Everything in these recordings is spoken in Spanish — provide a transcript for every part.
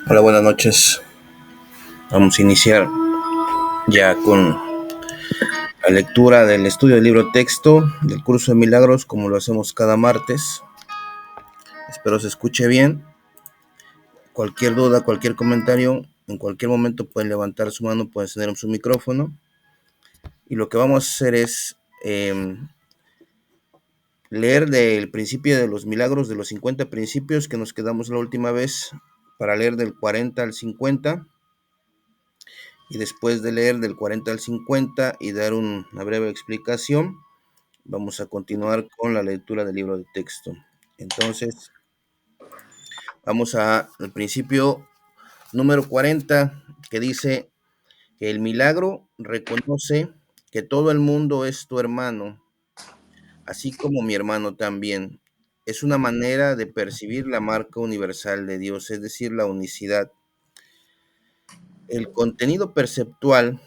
Hola, buenas noches. Vamos a iniciar ya con la lectura del estudio del libro texto del curso de milagros, como lo hacemos cada martes. Espero se escuche bien. Cualquier duda, cualquier comentario, en cualquier momento pueden levantar su mano, pueden encender su micrófono. Y lo que vamos a hacer es leer del principio de los milagros, de los 50 principios que nos quedamos la última vez, para leer del 40 al 50. Y después de leer del 40 al 50 y dar una breve explicación, vamos a continuar con la lectura del libro de texto. Entonces, vamos al principio número 40, que dice que el milagro reconoce que todo el mundo es tu hermano, así como mi hermano también. Es una manera de percibir la marca universal de Dios, es decir, la unicidad. El contenido perceptual.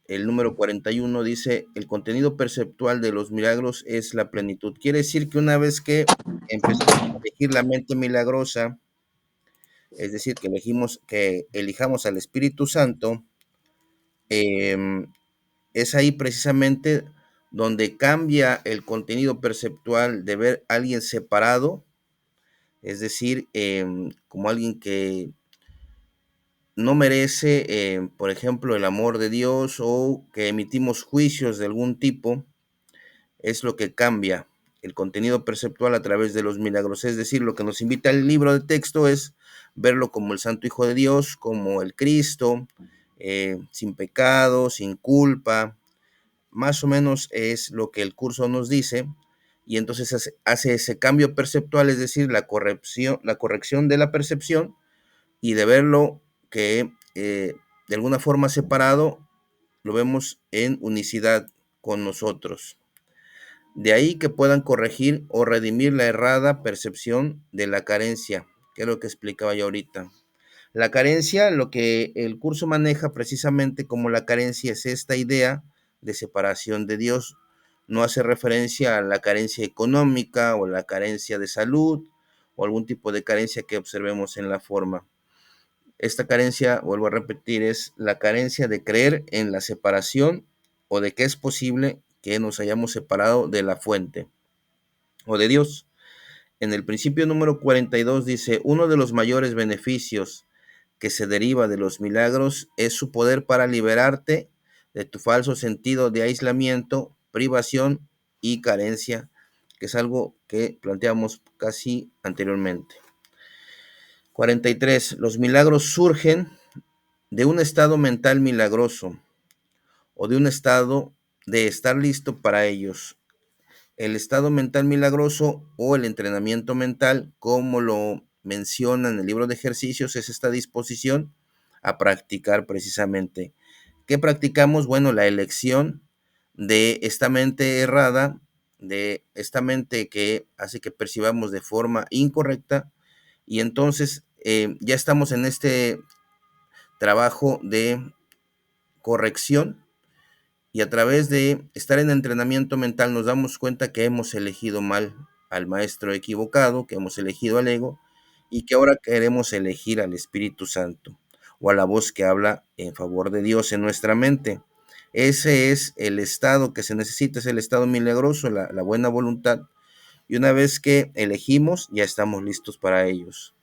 El número 41 dice, el contenido perceptual de los milagros es la plenitud. Quiere decir que una vez que empezamos a elegir la mente milagrosa, es decir, que elijamos al Espíritu Santo, es ahí precisamente donde cambia el contenido perceptual de ver a alguien separado, es decir, como alguien que no merece, por ejemplo, el amor de Dios, o que emitimos juicios de algún tipo. Es lo que cambia el contenido perceptual a través de los milagros. Es decir, lo que nos invita el libro de texto es verlo como el Santo Hijo de Dios, como el Cristo, sin pecado, sin culpa. Más o menos es lo que el curso nos dice. Y entonces hace ese cambio perceptual, es decir, la corrección de la percepción, y de verlo que de alguna forma separado, lo vemos en unicidad con nosotros. De ahí que puedan corregir o redimir la errada percepción de la carencia, que es lo que explicaba yo ahorita. La carencia, lo que el curso maneja precisamente como la carencia, es esta idea de separación de Dios. No hace referencia a la carencia económica o la carencia de salud o algún tipo de carencia que observemos en la forma. Esta carencia, vuelvo a repetir, es la carencia de creer en la separación, o de que es posible que nos hayamos separado de la fuente o de Dios. En el principio número 42 dice, uno de los mayores beneficios que se deriva de los milagros es su poder para liberarte de tu falso sentido de aislamiento, privación y carencia, que es algo que planteamos casi anteriormente. 43. Los milagros surgen de un estado mental milagroso, o de un estado de estar listo para ellos. El estado mental milagroso o el entrenamiento mental, como lo menciona en el libro de ejercicios, es esta disposición a practicar precisamente. ¿Qué practicamos? Bueno, la elección de esta mente errada, de esta mente que hace que percibamos de forma incorrecta, y entonces ya estamos en este trabajo de corrección, y a través de estar en entrenamiento mental nos damos cuenta que hemos elegido mal al maestro equivocado, que hemos elegido al ego, y que ahora queremos elegir al Espíritu Santo, o a la voz que habla en favor de Dios en nuestra mente. Ese es el estado que se necesita, es el estado milagroso, la buena voluntad. Y una vez que elegimos, ya estamos listos para ellos.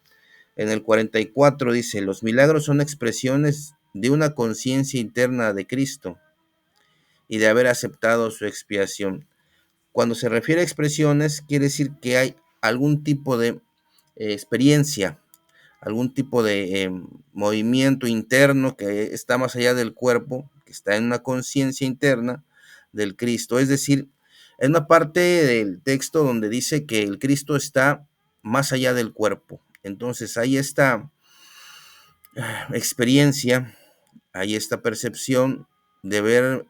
En el 44 dice, los milagros son expresiones de una conciencia interna de Cristo y de haber aceptado su expiación. Cuando se refiere a expresiones, quiere decir que hay algún tipo de experiencia, algún tipo de movimiento interno que está más allá del cuerpo, que está en una conciencia interna del Cristo. Es decir, es una parte del texto donde dice que el Cristo está más allá del cuerpo. Entonces hay esta experiencia, hay esta percepción de ver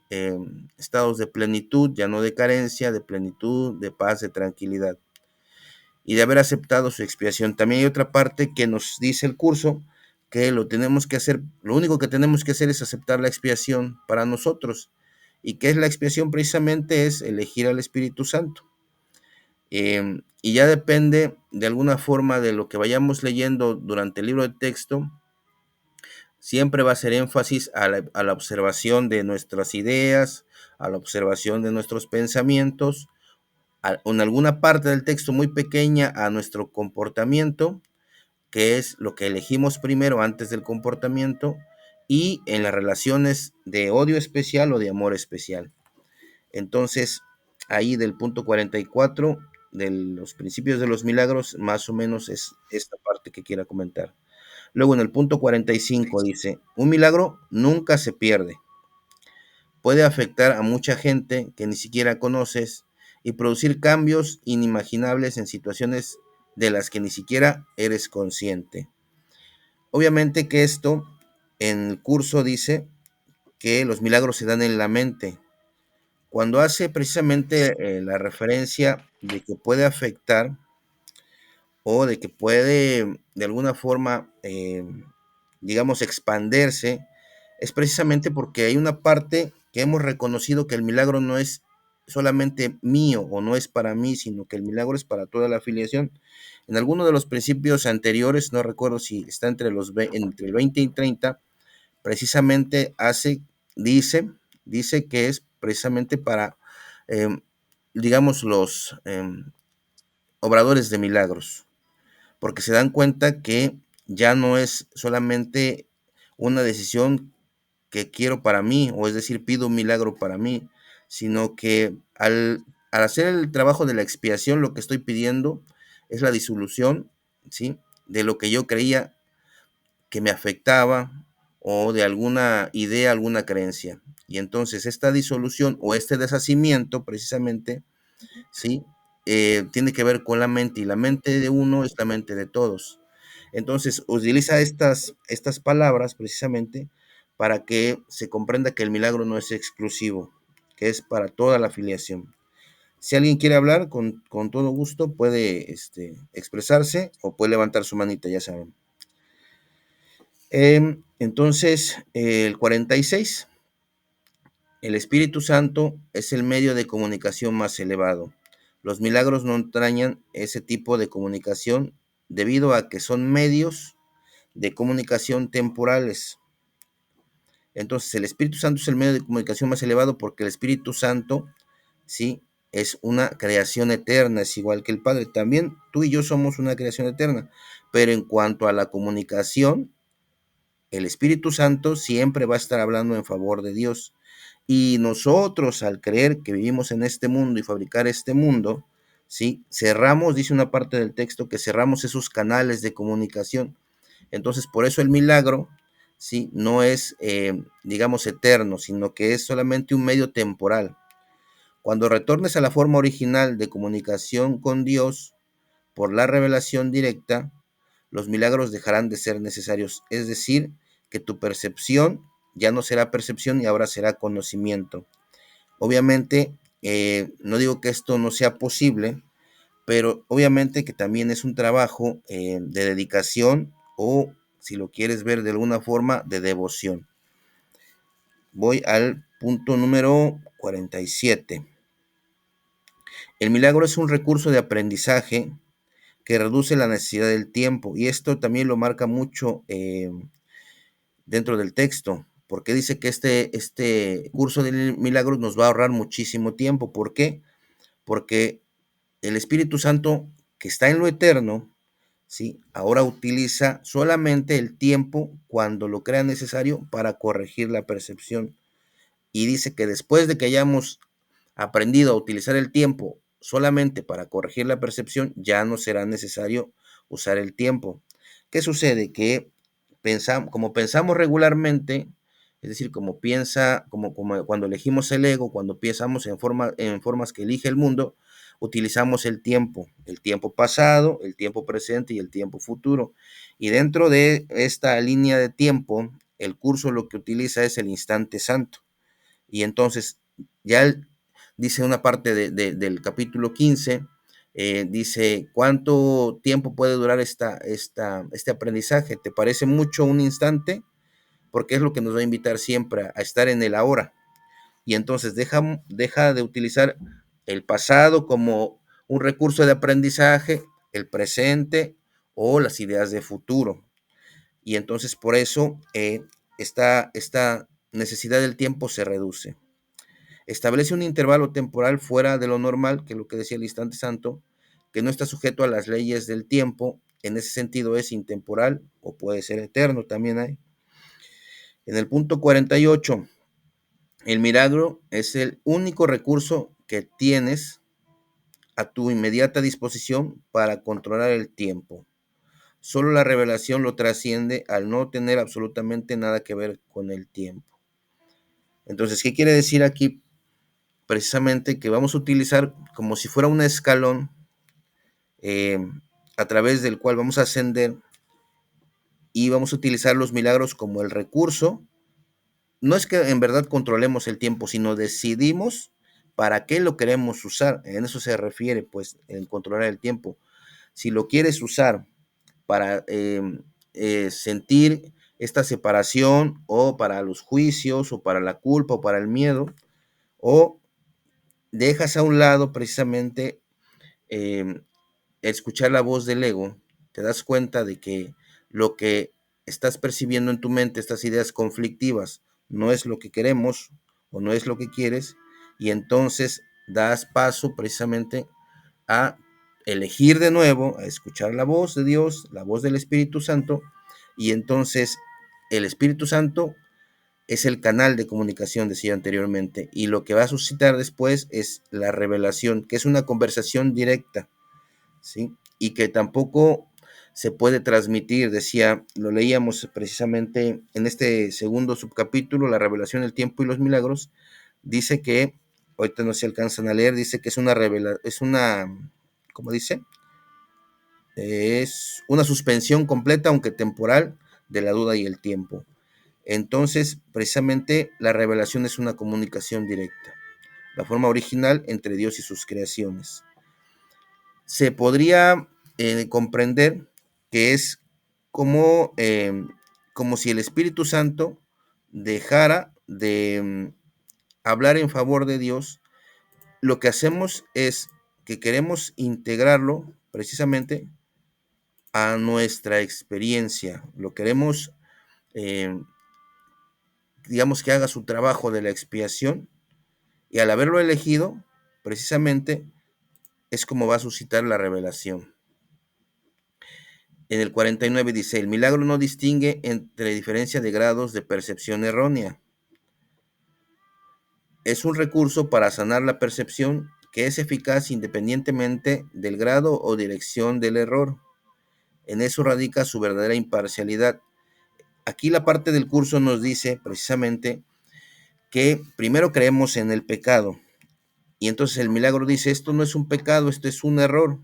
estados de plenitud, ya no de carencia, de plenitud, de paz, de tranquilidad, y de haber aceptado su expiación. También hay otra parte que nos dice el curso, que lo tenemos que hacer, lo único que tenemos que hacer es aceptar la expiación para nosotros. ¿Y qué es la expiación? Precisamente es elegir al Espíritu Santo. Y ya depende de alguna forma de lo que vayamos leyendo durante el libro de texto, siempre va a hacer énfasis a la observación de nuestras ideas, a la observación de nuestros pensamientos, en alguna parte del texto muy pequeña a nuestro comportamiento, que es lo que elegimos primero antes del comportamiento, y en las relaciones de odio especial o de amor especial. Entonces, ahí del punto 44 de los principios de los milagros, más o menos es esta parte que quiera comentar. Luego en el punto 45 dice, un milagro nunca se pierde. Puede afectar a mucha gente que ni siquiera conoces y producir cambios inimaginables en situaciones de las que ni siquiera eres consciente. Obviamente que esto en el curso dice que los milagros se dan en la mente. Cuando hace precisamente la referencia de que puede afectar o de que puede de alguna forma, digamos, expanderse, es precisamente porque hay una parte que hemos reconocido que el milagro no es solamente mío o no es para mí, sino que el milagro es para toda la afiliación. En alguno de los principios anteriores, no recuerdo si está entre el 20 y 30, precisamente dice que es precisamente para, eh, digamos, los obradores de milagros, porque se dan cuenta que ya no es solamente una decisión que quiero para mí, o es decir, pido un milagro para mí, sino que al hacer el trabajo de la expiación, lo que estoy pidiendo es la disolución, ¿sí? De lo que yo creía que me afectaba o de alguna idea, alguna creencia. Y entonces esta disolución o este deshacimiento precisamente, ¿sí? Tiene que ver con la mente y la mente de uno es la mente de todos. Entonces utiliza estas palabras precisamente para que se comprenda que el milagro no es exclusivo, que es para toda la afiliación. Si alguien quiere hablar, con todo gusto puede expresarse o puede levantar su manita, ya saben. Entonces, el 46, el Espíritu Santo es el medio de comunicación más elevado. Los milagros no entrañan ese tipo de comunicación debido a que son medios de comunicación temporales. Entonces, el Espíritu Santo es el medio de comunicación más elevado porque el Espíritu Santo, sí, es una creación eterna, es igual que el Padre. También tú y yo somos una creación eterna, pero en cuanto a la comunicación, el Espíritu Santo siempre va a estar hablando en favor de Dios. Y nosotros, al creer que vivimos en este mundo y fabricar este mundo, ¿sí? Cerramos, dice una parte del texto, que cerramos esos canales de comunicación. Entonces, por eso el milagro, ¿sí? No es, digamos, eterno, sino que es solamente un medio temporal. Cuando retornes a la forma original de comunicación con Dios por la revelación directa, los milagros dejarán de ser necesarios. Es decir, que tu percepción ya no será percepción y ahora será conocimiento. Obviamente, no digo que esto no sea posible, pero obviamente que también es un trabajo de dedicación o, si lo quieres ver de alguna forma, de devoción. Voy al punto número 47. El milagro es un recurso de aprendizaje que reduce la necesidad del tiempo, y esto también lo marca mucho dentro del texto, porque dice que este curso de milagros nos va a ahorrar muchísimo tiempo. ¿Por qué? Porque el Espíritu Santo, que está en lo eterno, ¿sí? Ahora utiliza solamente el tiempo cuando lo crea necesario para corregir la percepción. Y dice que después de que hayamos aprendido a utilizar el tiempo solamente para corregir la percepción, ya no será necesario usar el tiempo. ¿Qué sucede? Que como pensamos regularmente, es decir, como cuando elegimos el ego, cuando pensamos en formas que elige el mundo, utilizamos el tiempo pasado, el tiempo presente y el tiempo futuro. Y dentro de esta línea de tiempo, el curso lo que utiliza es el instante santo. Y entonces, ya dice una parte del capítulo 15, dice, ¿cuánto tiempo puede durar este aprendizaje? ¿Te parece mucho un instante? Porque es lo que nos va a invitar siempre a estar en el ahora. Y entonces deja de utilizar el pasado como un recurso de aprendizaje, el presente o las ideas de futuro. y entonces por eso esta necesidad del tiempo se reduce. Establece un intervalo temporal fuera de lo normal, que es lo que decía el instante santo, que no está sujeto a las leyes del tiempo. En ese sentido es intemporal o puede ser eterno, también hay. En el punto 48, el milagro es el único recurso que tienes a tu inmediata disposición para controlar el tiempo. Solo la revelación lo trasciende al no tener absolutamente nada que ver con el tiempo. Entonces, ¿qué quiere decir aquí? Precisamente que vamos a utilizar como si fuera un escalón eh, a través del cual vamos a ascender, y vamos a utilizar los milagros como el recurso. No es que en verdad controlemos el tiempo, sino decidimos para qué lo queremos usar. En eso se refiere, pues, en controlar el tiempo. Si lo quieres usar para sentir esta separación, o para los juicios, o para la culpa, o para el miedo, o dejas a un lado precisamente eh, escuchar la voz del ego, te das cuenta de que lo que estás percibiendo en tu mente, estas ideas conflictivas, no es lo que queremos o no es lo que quieres, y entonces das paso precisamente a elegir de nuevo, a escuchar la voz de Dios, la voz del Espíritu Santo, y entonces el Espíritu Santo es el canal de comunicación, decía anteriormente, y lo que va a suscitar después es la revelación, que es una conversación directa, ¿sí? Y que tampoco se puede transmitir, decía, lo leíamos precisamente en este segundo subcapítulo, la revelación, el tiempo y los milagros, dice que, ahorita no se alcanzan a leer, dice que es una revelación, es una, ¿cómo dice? Es una suspensión completa, aunque temporal, de la duda y el tiempo. Entonces, precisamente, la revelación es una comunicación directa, la forma original entre Dios y sus creaciones. Se podría comprender que es como, como si el Espíritu Santo dejara de hablar en favor de Dios. Lo que hacemos es que queremos integrarlo precisamente a nuestra experiencia. Lo queremos, eh, digamos, que haga su trabajo de la expiación, y al haberlo elegido, precisamente es como va a suscitar la revelación. En el 49 dice, el milagro no distingue entre diferencia de grados de percepción errónea. Es un recurso para sanar la percepción que es eficaz independientemente del grado o dirección del error. En eso radica su verdadera imparcialidad. Aquí la parte del curso nos dice precisamente que primero creemos en el pecado, y entonces el milagro dice, esto no es un pecado, esto es un error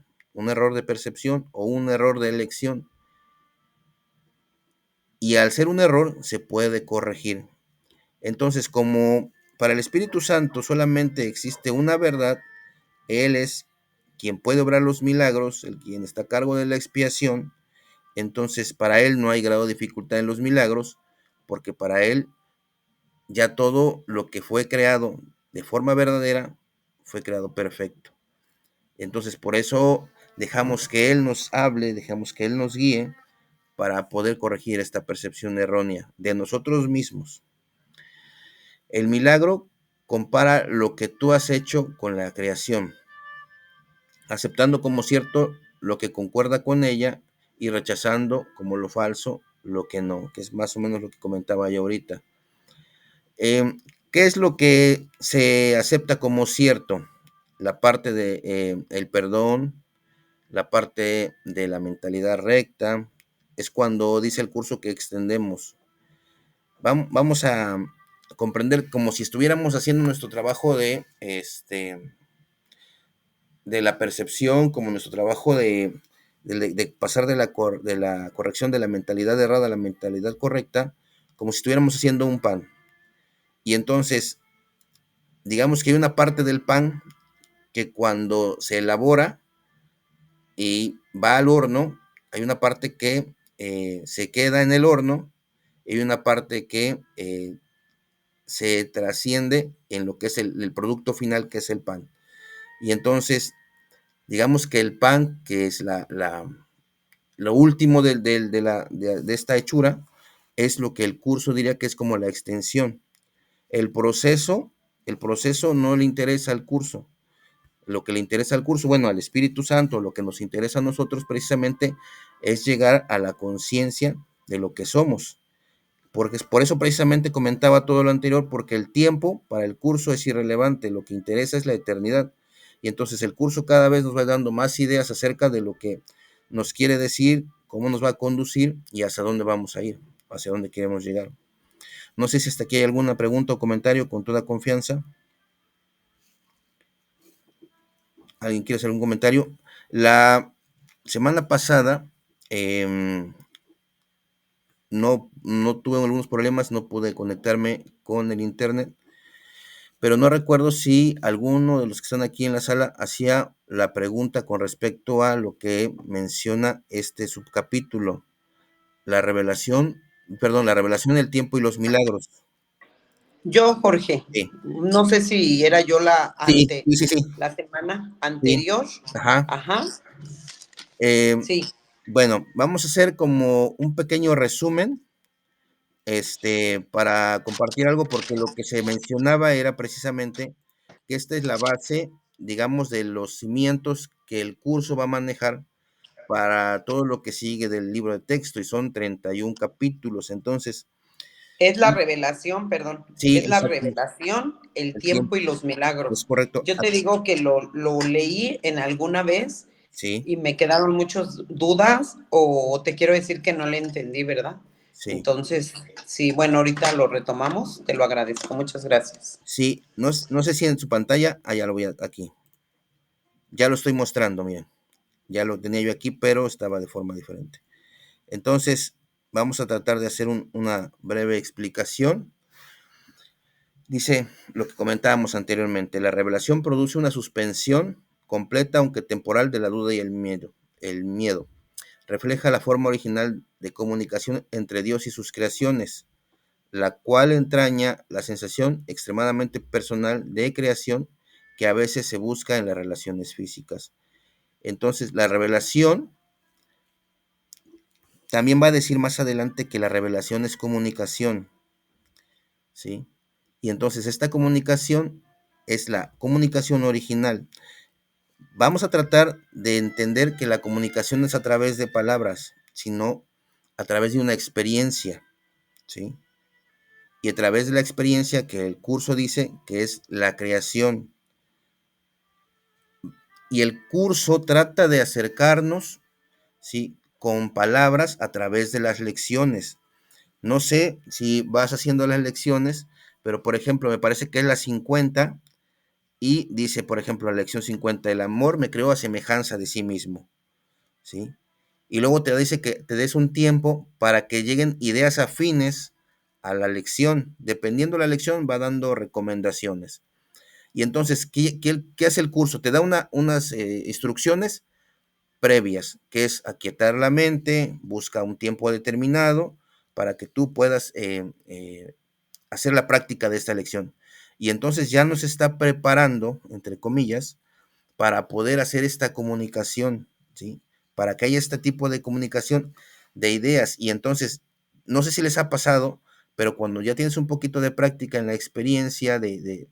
de percepción o un error de elección. Y al ser un error se puede corregir. Entonces, como para el Espíritu Santo solamente existe una verdad, Él es quien puede obrar los milagros, el quien está a cargo de la expiación. Entonces, para Él no hay grado de dificultad en los milagros, porque para Él ya todo lo que fue creado de forma verdadera fue creado perfecto. Entonces, por eso dejamos que Él nos hable, dejamos que Él nos guíe para poder corregir esta percepción errónea de nosotros mismos. El milagro compara lo que tú has hecho con la creación, aceptando como cierto lo que concuerda con ella y rechazando como lo falso lo que no, que es más o menos lo que comentaba yo ahorita. ¿Qué es lo que se acepta como cierto? La parte de el perdón, la parte de la mentalidad recta, es cuando dice el curso que extendemos. Vamos a comprender como si estuviéramos haciendo nuestro trabajo de la percepción, como nuestro trabajo de pasar de la corrección de la mentalidad errada a la mentalidad correcta, como si estuviéramos haciendo un pan. Y entonces, digamos que hay una parte del pan que cuando se elabora y va al horno, hay una parte que se queda en el horno, y hay una parte que se trasciende en lo que es el producto final, que es el pan. Y entonces, digamos que el pan, que es lo último de esta hechura es lo que el curso diría que es como la extensión. El proceso, el proceso no le interesa al curso. Lo que le interesa al curso, bueno, al Espíritu Santo, lo que nos interesa a nosotros precisamente es llegar a la conciencia de lo que somos. Porque por eso precisamente comentaba todo lo anterior, porque el tiempo para el curso es irrelevante, lo que interesa es la eternidad. Y entonces el curso cada vez nos va dando más ideas acerca de lo que nos quiere decir, cómo nos va a conducir y hacia dónde vamos a ir, hacia dónde queremos llegar. No sé si hasta aquí hay alguna pregunta o comentario con toda confianza. ¿Alguien quiere hacer un comentario? La semana pasada no tuve algunos problemas, no pude conectarme con el internet, pero no recuerdo si alguno de los que están aquí en la sala hacía la pregunta con respecto a lo que menciona este subcapítulo, la revelación, perdón, la revelación del tiempo y los milagros. Yo, Jorge, Sí, no sé si era yo sí, sí, sí, sí, la semana sí. anterior. Ajá. Ajá, Eh, sí. bueno, vamos a hacer como un pequeño resumen, para compartir algo, porque lo que se mencionaba era precisamente que esta es la base, digamos, de los cimientos que el curso va a manejar para todo lo que sigue del libro de texto, y son 31 capítulos. Entonces, Es la revelación, perdón, sí, es la exacto, revelación, el el tiempo tiempo y los es milagros. correcto. Yo te digo que lo leí en alguna vez Sí, y me quedaron muchas dudas o te quiero decir que no le entendí, ¿verdad? sí, Entonces, sí, bueno, ahorita lo retomamos, te lo agradezco, muchas gracias. sí, no sé si en su pantalla, ya lo voy aquí, ya lo estoy mostrando, miren, ya lo tenía yo aquí, pero estaba de forma diferente. Entonces, vamos a tratar de hacer una breve explicación. Dice lo que comentábamos anteriormente, la revelación produce una suspensión completa, aunque temporal, de la duda y el miedo. El miedo refleja la forma original de comunicación entre Dios y sus creaciones, la cual entraña la sensación extremadamente personal de creación que a veces se busca en las relaciones físicas. Entonces, la revelación también va a decir más adelante que la revelación es comunicación, ¿sí? Y entonces esta comunicación es la comunicación original. Vamos a tratar de entender que la comunicación no es a través de palabras, sino a través de una experiencia, ¿sí? Y a través de la experiencia que el curso dice que es la creación. Y el curso trata de acercarnos, ¿sí?, con palabras a través de las lecciones. No sé si vas haciendo las lecciones, pero por ejemplo, me parece que es la 50 y dice, por ejemplo, la lección 50, el amor me creó a semejanza de sí mismo, ¿sí? Y luego te dice que te des un tiempo para que lleguen ideas afines a la lección. Dependiendo de la lección, va dando recomendaciones. Y entonces, ¿qué hace el curso? Te da unas instrucciones previas, que es aquietar la mente, busca un tiempo determinado para que tú puedas hacer la práctica de esta lección. Y entonces ya nos está preparando, entre comillas, para poder hacer esta comunicación, ¿sí? Para que haya este tipo de comunicación de ideas. Y entonces, no sé si les ha pasado, pero cuando ya tienes un poquito de práctica en la experiencia de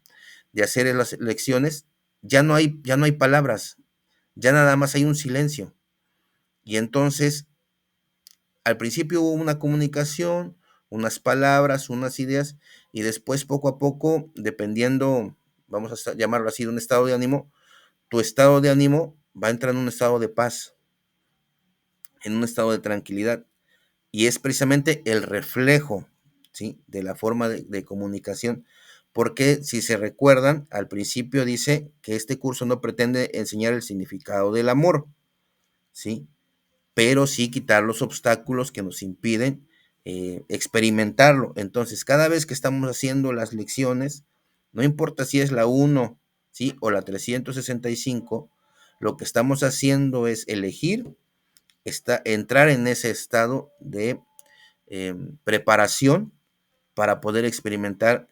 hacer las lecciones, ya no hay palabras, ya nada más hay un silencio. Y entonces, al principio hubo una comunicación, unas palabras, unas ideas, y después poco a poco, dependiendo, vamos a llamarlo así, de un estado de ánimo, tu estado de ánimo va a entrar en un estado de paz, en un estado de tranquilidad, y es precisamente el reflejo, ¿sí?, de la forma de comunicación, porque si se recuerdan, al principio dice que este curso no pretende enseñar el significado del amor, ¿sí?, pero sí quitar los obstáculos que nos impiden experimentarlo. Entonces, cada vez que estamos haciendo las lecciones, no importa si es la 1, ¿sí?, o la 365, lo que estamos haciendo es elegir entrar en ese estado de preparación para poder experimentar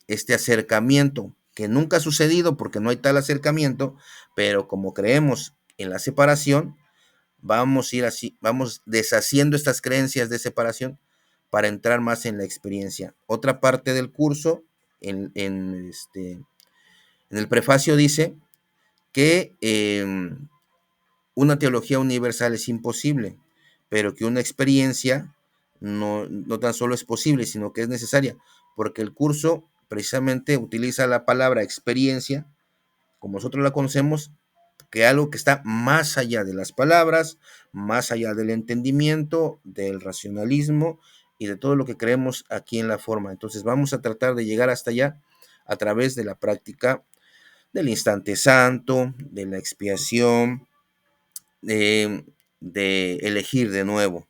este acercamiento que nunca ha sucedido porque no hay tal acercamiento, pero como creemos en la separación, vamos a ir así, vamos deshaciendo estas creencias de separación para entrar más en la experiencia. Otra parte del curso, en el prefacio dice que una teología universal es imposible, pero que una experiencia no tan solo es posible, sino que es necesaria, porque el curso precisamente utiliza la palabra experiencia, como nosotros la conocemos, que algo que está más allá de las palabras, más allá del entendimiento, del racionalismo y de todo lo que creemos aquí en la forma. Entonces vamos a tratar de llegar hasta allá a través de la práctica del instante santo, de la expiación, de elegir de nuevo.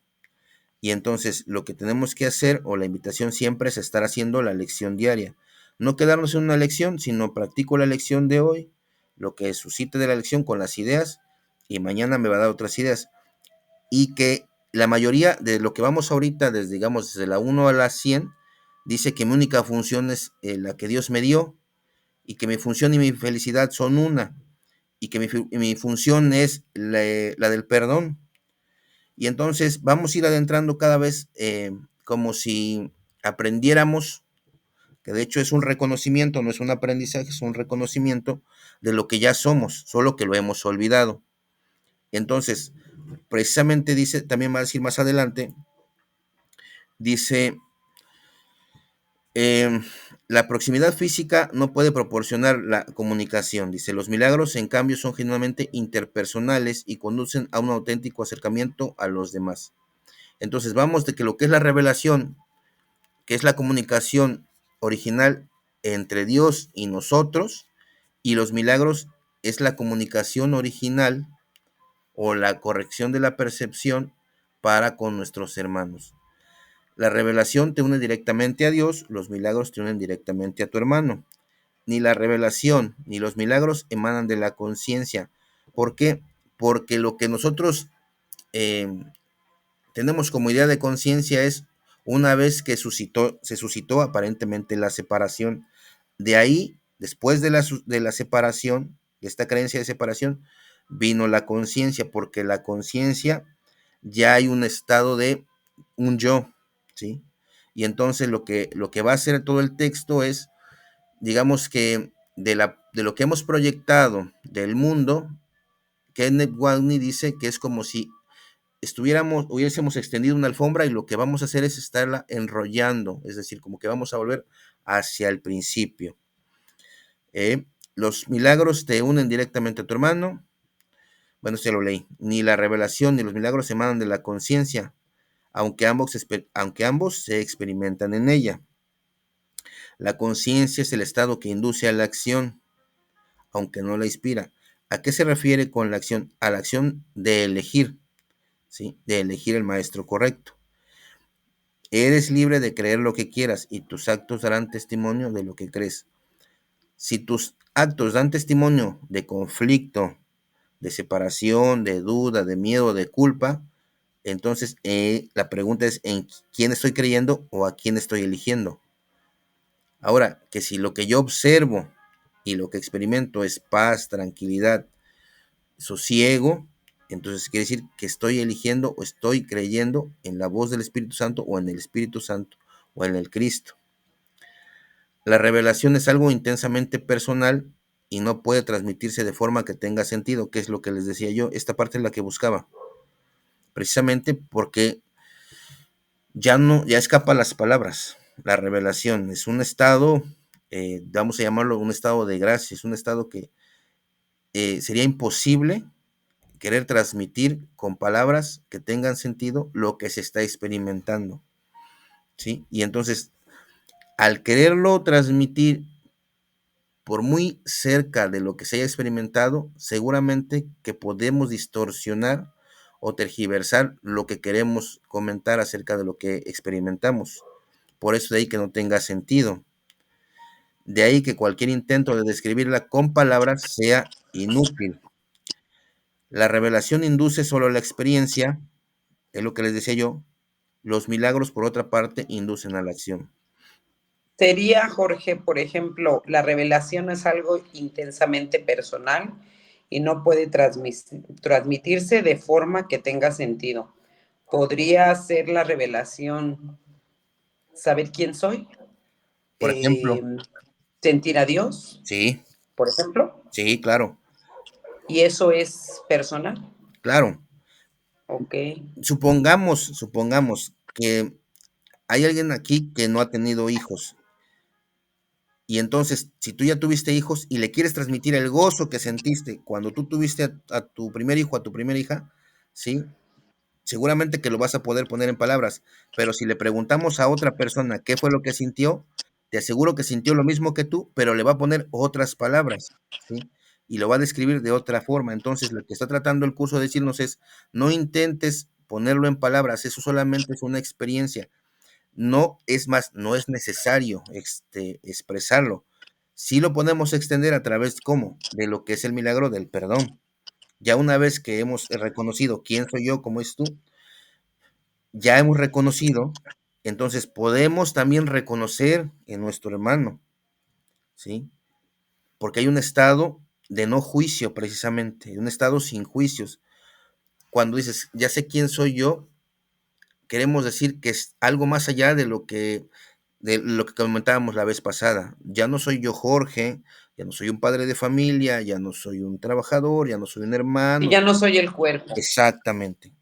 Y entonces lo que tenemos que hacer, o la invitación siempre, es estar haciendo la lección diaria. No quedarnos en una lección, sino practico la lección de hoy, lo que suscite de la lección con las ideas, y mañana me va a dar otras ideas. Y que la mayoría de lo que vamos ahorita, desde, digamos, desde la 1 a la 100, dice que mi única función es la que Dios me dio, y que mi función y mi felicidad son una, y que mi función es la del perdón. Y entonces vamos a ir adentrando cada vez como si aprendiéramos, que de hecho es un reconocimiento, no es un aprendizaje, es un reconocimiento de lo que ya somos, solo que lo hemos olvidado. Entonces, precisamente dice, también va a decir más adelante, dice, eh, la proximidad física no puede proporcionar la comunicación. Dice, los milagros en cambio son genuinamente interpersonales y conducen a un auténtico acercamiento a los demás. Entonces vamos de que lo que es la revelación, que es la comunicación original entre Dios y nosotros, y los milagros es la comunicación original o la corrección de la percepción para con nuestros hermanos. La revelación te une directamente a Dios, los milagros te unen directamente a tu hermano. Ni la revelación ni los milagros emanan de la conciencia. ¿Por qué? Porque lo que nosotros eh, tenemos como idea de conciencia es una vez que se suscitó aparentemente la separación. De ahí, después de la separación, de esta creencia de separación, vino la conciencia, porque la conciencia ya hay un estado de un yo, ¿sí? Y entonces lo que va a hacer todo el texto es, digamos que de lo que hemos proyectado del mundo, Kenneth Wagner dice que es como si hubiésemos extendido una alfombra y lo que vamos a hacer es estarla enrollando, es decir, como que vamos a volver hacia el principio. Los milagros te unen directamente a tu hermano. Bueno, ya lo leí. Ni la revelación ni los milagros emanan de la conciencia, aunque ambos se experimentan en ella. La conciencia es el estado que induce a la acción, aunque no la inspira. ¿A qué se refiere con la acción? A la acción de elegir, ¿sí? De elegir el maestro correcto. Eres libre de creer lo que quieras y tus actos darán testimonio de lo que crees. Si tus actos dan testimonio de conflicto, de separación, de duda, de miedo, de culpa, entonces la pregunta es en quién estoy creyendo o a quién estoy eligiendo. Ahora, que si lo que yo observo y lo que experimento es paz, tranquilidad, sosiego, entonces quiere decir que estoy eligiendo o estoy creyendo en la voz del Espíritu Santo o en el Espíritu Santo o en el Cristo. La revelación es algo intensamente personal y no puede transmitirse de forma que tenga sentido, que es lo que les decía yo. Esta parte es la que buscaba, precisamente porque ya escapa las palabras. La revelación es un estado, vamos a llamarlo un estado de gracia, es un estado que sería imposible querer transmitir con palabras que tengan sentido lo que se está experimentando, ¿sí? Y entonces, al quererlo transmitir por muy cerca de lo que se haya experimentado, seguramente que podemos distorsionar o tergiversar lo que queremos comentar acerca de lo que experimentamos. Por eso de ahí que no tenga sentido. De ahí que cualquier intento de describirla con palabras sea inútil. La revelación induce solo la experiencia, es lo que les decía yo. Los milagros, por otra parte, inducen a la acción. Sería, Jorge, por ejemplo, la revelación es algo intensamente personal y no puede transmitirse de forma que tenga sentido. Podría ser la revelación, saber quién soy, Por ejemplo, eh, sentir a Dios, sí, por ejemplo, sí, claro, y eso es personal. claro. Ok. Supongamos que hay alguien aquí que no ha tenido hijos. Y entonces, si tú ya tuviste hijos y le quieres transmitir el gozo que sentiste cuando tú tuviste a tu primer hijo, a tu primera hija, ¿sí? Seguramente que lo vas a poder poner en palabras, pero si le preguntamos a otra persona qué fue lo que sintió, te aseguro que sintió lo mismo que tú, pero le va a poner otras palabras, ¿sí? Y lo va a describir de otra forma. Entonces, lo que está tratando el curso de decirnos es, no intentes ponerlo en palabras, eso solamente es una experiencia. No es más, no es necesario expresarlo. Sí lo podemos extender a través, ¿cómo? De lo que es el milagro del perdón. Ya una vez que hemos reconocido quién soy yo, cómo es tú, ya hemos reconocido, entonces podemos también reconocer en nuestro hermano, ¿sí? Porque hay un estado de no juicio precisamente, un estado sin juicios. Cuando dices, ya sé quién soy yo, queremos decir que es algo más allá de lo que comentábamos la vez pasada. Ya no soy yo Jorge, ya no soy un padre de familia, ya no soy un trabajador, ya no soy un Y hermano. ya no soy el cuerpo, Exactamente.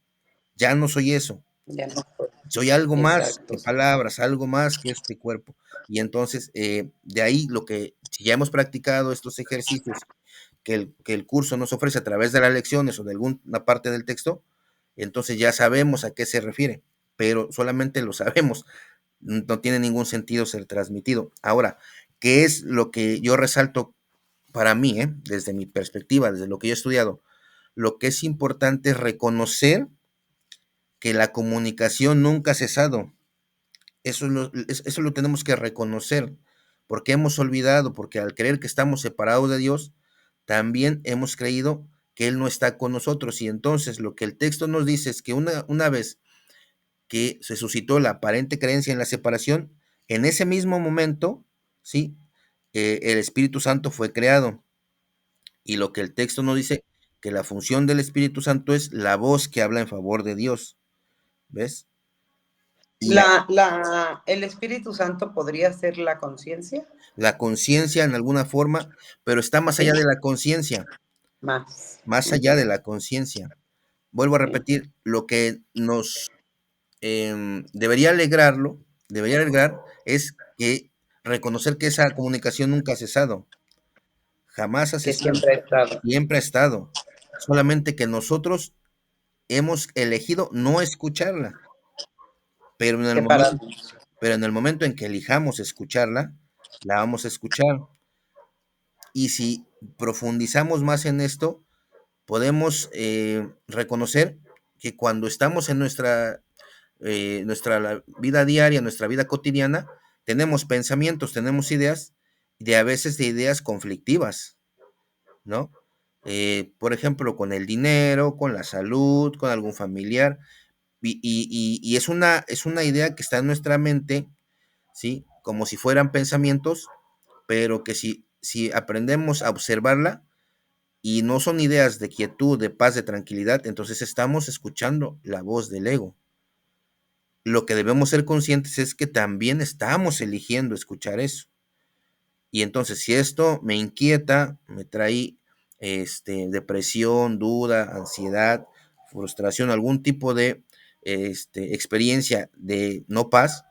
Ya no soy eso. ya no soy. Soy algo más Exacto. que palabras, algo más que este cuerpo. Y entonces, de ahí si ya hemos practicado estos ejercicios que el curso nos ofrece a través de las lecciones o de alguna parte del texto, entonces ya sabemos a qué se refiere, pero solamente lo sabemos, no tiene ningún sentido ser transmitido. Ahora, ¿qué es lo que yo resalto para mí, desde mi perspectiva, desde lo que yo he estudiado? Lo que es importante es reconocer que la comunicación nunca ha cesado. Eso lo tenemos que reconocer, porque hemos olvidado, porque al creer que estamos separados de Dios, también hemos creído que Él no está con nosotros. Y entonces lo que el texto nos dice es que una vez que se suscitó la aparente creencia en la separación, en ese mismo momento, ¿sí? El Espíritu Santo fue creado. Y lo que el texto nos dice, que la función del Espíritu Santo es la voz que habla en favor de Dios. ¿Ves? Y El Espíritu Santo podría ser la conciencia, la conciencia en alguna forma, pero está más allá ¿sí? de la conciencia, Más. más allá de Ujú, la conciencia. Vuelvo a sí. repetir, lo que nos debería alegrarlo, debería alegrar, es que reconocer que esa comunicación nunca ha cesado, jamás ha Que cesado, siempre ha estado. siempre ha estado, solamente que nosotros hemos elegido no escucharla, pero en el momento, Separarnos. pero en el momento en que elijamos escucharla, la vamos a escuchar. Y si profundizamos más en esto, podemos reconocer que cuando estamos en nuestra vida diaria, nuestra vida cotidiana, tenemos pensamientos, tenemos ideas, de a veces de ideas conflictivas, ¿no? Por ejemplo, con el dinero, con la salud, con algún familiar, y es una idea que está en nuestra mente, ¿sí? Como si fueran pensamientos, pero que si aprendemos a observarla, y no son ideas de quietud, de paz, de tranquilidad, entonces estamos escuchando la voz del ego. Lo que debemos ser conscientes es que también estamos eligiendo escuchar eso. Y entonces, si esto me inquieta, me trae depresión, duda, ansiedad, frustración, algún tipo de experiencia de no paz,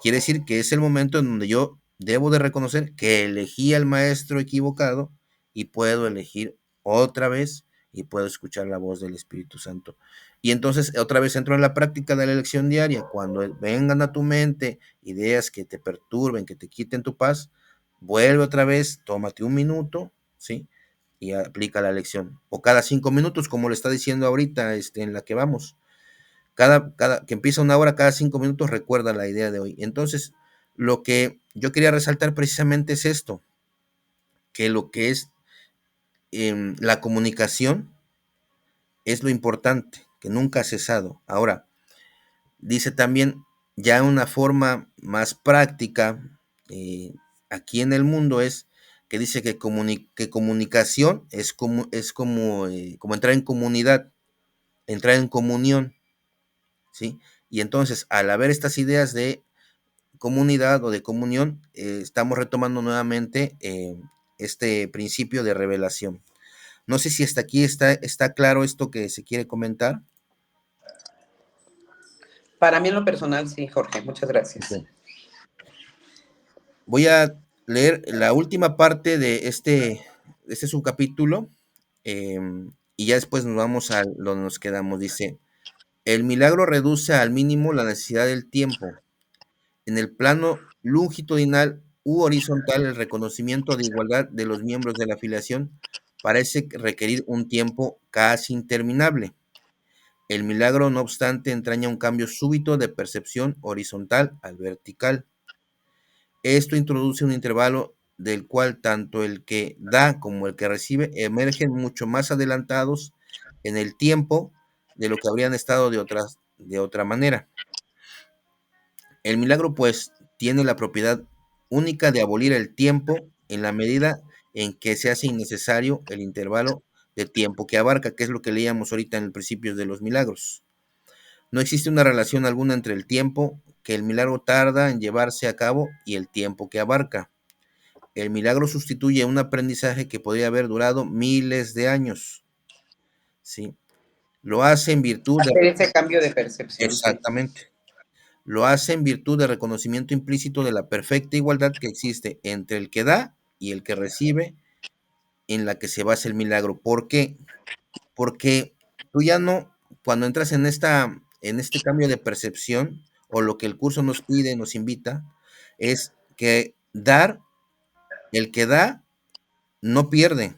quiere decir que es el momento en donde yo debo de reconocer que elegí al maestro equivocado y puedo elegir otra vez y puedo escuchar la voz del Espíritu Santo. Y entonces otra vez entro en la práctica de la elección diaria. Cuando vengan a tu mente ideas que te perturben, que te quiten tu paz, vuelve otra vez, tómate un minuto, ¿sí? Y aplica la lección. O cada 5 minutos, como le está diciendo ahorita, en la que vamos. Que empieza una hora, cada 5 minutos, recuerda la idea de hoy. Entonces, lo que yo quería resaltar precisamente es esto, que lo que es la comunicación es lo importante, que nunca ha cesado. Ahora, dice también, ya una forma más práctica aquí en el mundo es que dice que comunicación como entrar en comunidad, entrar en comunión, ¿sí? Y entonces, al haber estas ideas de comunidad o de comunión, estamos retomando nuevamente este principio de revelación. No sé si hasta aquí está claro esto que se quiere comentar. Para mí en lo personal, sí, Jorge, muchas gracias. Ok. Voy a leer la última parte de este subcapítulo, y ya después nos vamos a donde nos quedamos. Dice, el milagro reduce al mínimo la necesidad del tiempo. En el plano longitudinal u horizontal, el reconocimiento de igualdad de los miembros de la afiliación parece requerir un tiempo casi interminable. El milagro, no obstante, entraña un cambio súbito de percepción horizontal al vertical. Esto introduce un intervalo del cual tanto el que da como el que recibe emergen mucho más adelantados en el tiempo de lo que habrían estado de otra manera. El milagro, pues, tiene la propiedad única de abolir el tiempo en la medida en que se hace innecesario el intervalo de tiempo que abarca, que es lo que leíamos ahorita en el principio de los milagros. No existe una relación alguna entre el tiempo que el milagro tarda en llevarse a cabo y el tiempo que abarca. El milagro sustituye un aprendizaje que podría haber durado miles de años, ¿sí? Lo hace en virtud de... Hacer ese cambio de percepción, sí. Exactamente. Lo hace en virtud de reconocimiento implícito de la perfecta igualdad que existe entre el que da y el que recibe, en la que se basa el milagro. ¿Por qué? Porque tú ya no, cuando entras en este cambio de percepción, o lo que el curso nos pide, nos invita, es que el que da, no pierde.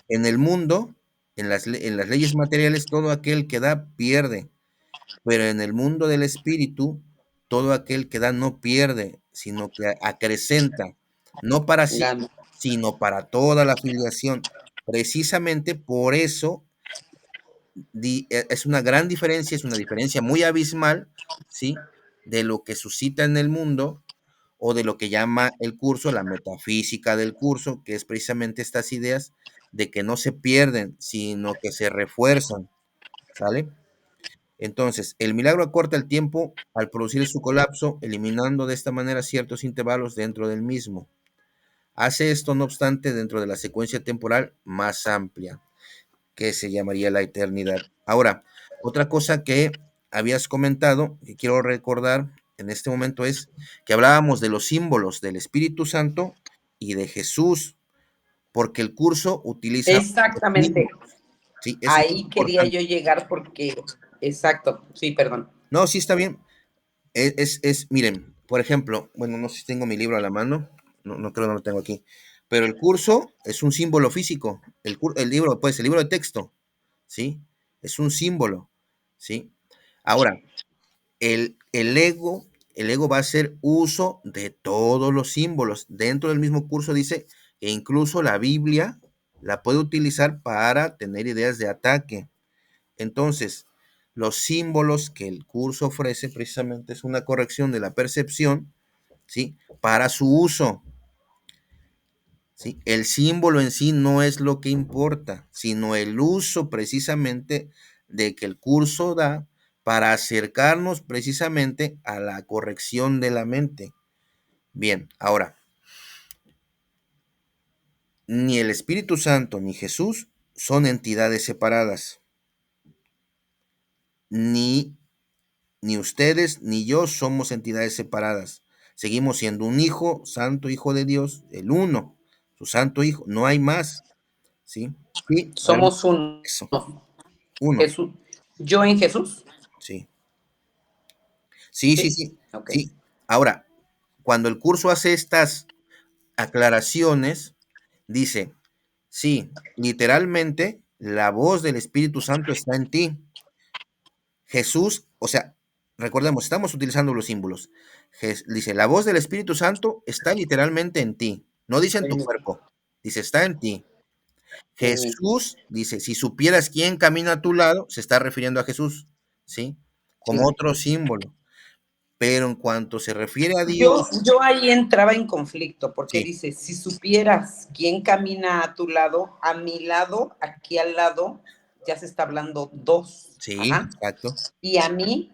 En el mundo, en las leyes materiales, todo aquel que da pierde, pero en el mundo del espíritu, todo aquel que da no pierde, sino que acrecenta, no para sí, Gana. sino para toda la filiación. Precisamente por eso es una gran diferencia, es una diferencia muy abismal, ¿sí? De lo que suscita en el mundo o de lo que llama el curso, la metafísica del curso, que es precisamente estas ideas de que no se pierden, sino que se refuerzan, ¿sale? Entonces, el milagro acorta el tiempo al producir su colapso, eliminando de esta manera ciertos intervalos dentro del mismo. Hace esto, no obstante, dentro de la secuencia temporal más amplia, que se llamaría la eternidad. Ahora, otra cosa que habías comentado, que quiero recordar en este momento, es que hablábamos de los símbolos del Espíritu Santo y de Jesús, porque el curso utiliza los Exactamente. símbolos. Sí, eso es Ahí quería importante. yo llegar porque, exacto, sí, perdón. No, sí está bien. Miren, por ejemplo, bueno, no sé si tengo mi libro a la mano, no creo, no lo tengo aquí, pero el curso es un símbolo físico, el libro, pues el libro de texto, ¿sí? Es un símbolo, ¿sí? Ahora, el ego va a hacer uso de todos los símbolos. Dentro del mismo curso dice que incluso la Biblia la puede utilizar para tener ideas de ataque. Entonces, los símbolos que el curso ofrece precisamente es una corrección de la percepción, ¿sí? Para su uso, ¿sí? El símbolo en sí no es lo que importa, sino el uso precisamente de que el curso da para acercarnos precisamente a la corrección de la mente. Bien, ahora, ni el Espíritu Santo ni Jesús son entidades separadas, ni ni ustedes ni yo somos entidades separadas. Seguimos siendo un hijo, santo hijo de Dios, el uno, su santo hijo, no hay más, ¿sí? Sí, Somos uno. eso, uno, Jesús. Yo en Jesús. sí. Sí, sí, Sí. sí, Ok. sí. Ahora, cuando el curso hace estas aclaraciones, dice, sí, literalmente, la voz del Espíritu Santo está en ti. Jesús, o sea, recordemos, estamos utilizando los símbolos. Dice, la voz del Espíritu Santo está literalmente en ti. No dice en tu cuerpo, dice, está en ti. En mí. Jesús dice, si supieras quién camina a tu lado, se está refiriendo a Jesús, ¿sí? Como Sí. otro símbolo. pero en cuanto se refiere a Yo, Dios, yo ahí entraba en conflicto porque sí, dice, si supieras quién camina a tu lado, a mi lado, aquí al lado, ya se está hablando dos. sí, Ajá. exacto, Y a mí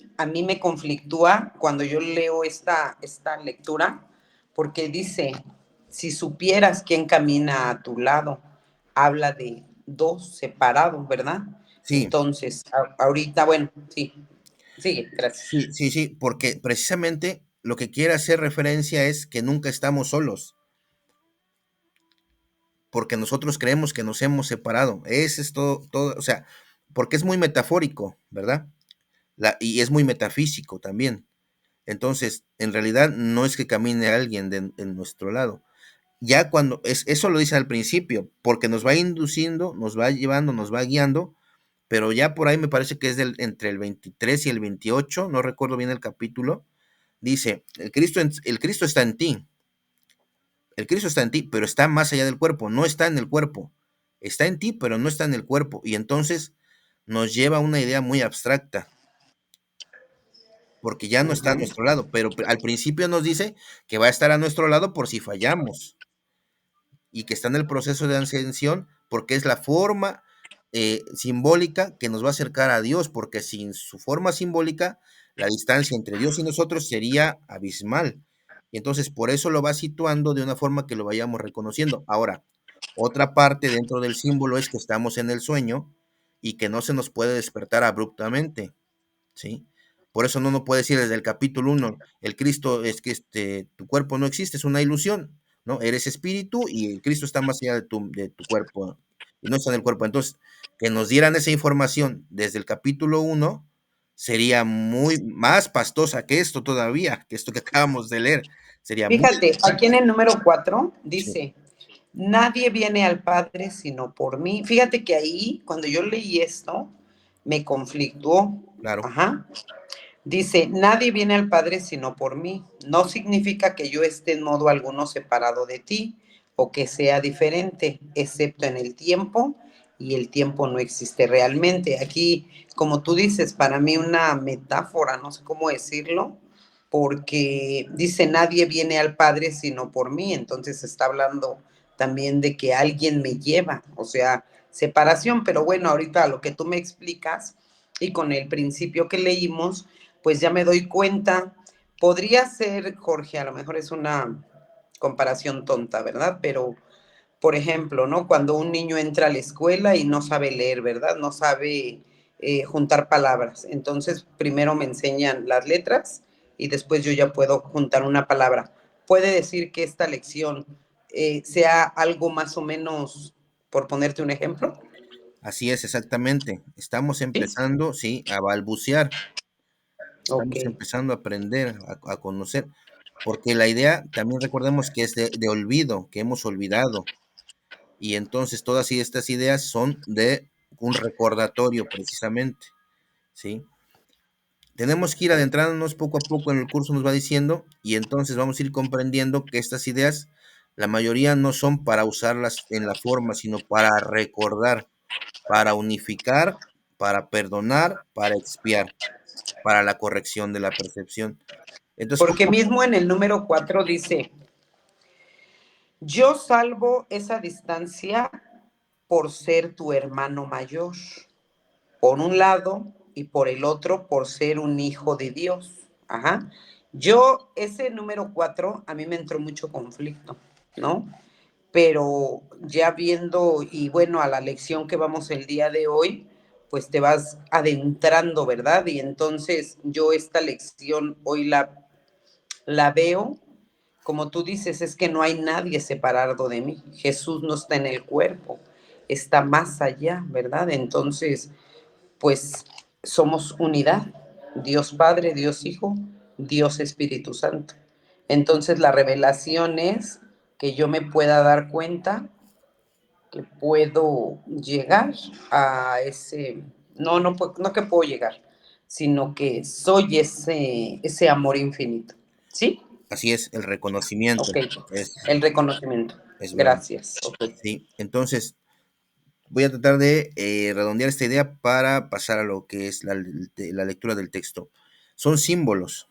me conflictúa cuando yo leo esta lectura, porque dice, si supieras quién camina a tu lado, habla de dos separados, ¿verdad? sí, Entonces, ahorita, bueno, sí, sigue, gracias. sí, sí, sí, porque precisamente lo que quiere hacer referencia es que nunca estamos solos, porque nosotros creemos que nos hemos separado. Ese es todo, todo, o sea, porque es muy metafórico, ¿verdad? Y es muy metafísico también. Entonces, en realidad no es que camine alguien en nuestro lado. Ya cuando eso lo dice al principio, porque nos va induciendo, nos va llevando, nos va guiando, pero ya por ahí me parece que es entre el 23 y el 28, no recuerdo bien el capítulo, dice, el Cristo está en ti, el Cristo está en ti, pero está más allá del cuerpo, no está en el cuerpo, está en ti, pero no está en el cuerpo, y entonces nos lleva a una idea muy abstracta, porque ya no está a Ujú. nuestro lado, pero al principio nos dice que va a estar a nuestro lado por si fallamos, y que está en el proceso de ascensión porque es la forma simbólica que nos va a acercar a Dios, porque sin su forma simbólica, la distancia entre Dios y nosotros sería abismal. Y entonces por eso lo va situando de una forma que lo vayamos reconociendo. Ahora, otra parte dentro del símbolo es que estamos en el sueño y que no se nos puede despertar abruptamente. ¿Sí? Por eso no puede decir desde el capítulo uno el Cristo es que tu cuerpo no existe, es una ilusión, ¿no? Eres espíritu y el Cristo está más allá de tu cuerpo y no está en el cuerpo. Entonces, que nos dieran esa información desde el capítulo uno sería muy más pastosa que esto todavía, que esto que acabamos de leer. Sería muy Fíjate, aquí en el número 4 sí, dice, nadie viene al Padre sino por mí. Fíjate que ahí, cuando yo leí esto, me conflictuó. claro, Ajá. Dice, nadie viene al Padre sino por mí. No significa que yo esté en modo alguno separado de ti o que sea diferente, excepto en el tiempo, y el tiempo no existe realmente. Aquí, como tú dices, para mí una metáfora, no sé cómo decirlo, porque dice, nadie viene al Padre sino por mí. Entonces está hablando también de que alguien me lleva, o sea, separación. Pero bueno, ahorita lo que tú me explicas y con el principio que leímos, pues ya me doy cuenta, podría ser, Jorge, a lo mejor es una comparación tonta, ¿verdad? Pero, por ejemplo, ¿no? Cuando un niño entra a la escuela y no sabe leer, ¿verdad? No sabe juntar palabras. Entonces, primero me enseñan las letras y después yo ya puedo juntar una palabra. Puede decir que esta lección sea algo más o menos, por ponerte un ejemplo. así es exactamente. Estamos Sí. empezando, sí, a balbucear. Ok. Estamos empezando a aprender, a conocer, porque la idea también recordemos que es de olvido, que hemos olvidado, y entonces todas estas ideas son de un recordatorio precisamente, ¿sí? Tenemos que ir adentrándonos poco a poco en el curso, nos va diciendo, y entonces vamos a ir comprendiendo que estas ideas, la mayoría no son para usarlas en la forma, sino para recordar, para unificar, para perdonar, para expiar, para la corrección de la percepción. Entonces, Porque mismo en el número 4 dice, yo salvo esa distancia por ser tu hermano mayor, por un lado, y por el otro, por ser un hijo de Dios. Ajá. Yo, ese número 4 a mí me entró mucho conflicto, ¿no? Pero ya viendo, y bueno, a la lección que vamos el día de hoy, pues te vas adentrando, ¿verdad? Y entonces yo esta lección hoy la veo, como tú dices, es que no hay nadie separado de mí. Jesús no está en el cuerpo, está más allá, ¿verdad? Entonces, pues somos unidad, Dios Padre, Dios Hijo, Dios Espíritu Santo. Entonces la revelación es que yo me pueda dar cuenta que puedo llegar a ese, no que puedo llegar, sino que soy ese amor infinito. ¿Sí? así es, el reconocimiento, Ok, es, el reconocimiento. es verdad. Gracias. Ok. Sí, entonces voy a tratar de redondear esta idea para pasar a lo que es la lectura del texto. Son símbolos,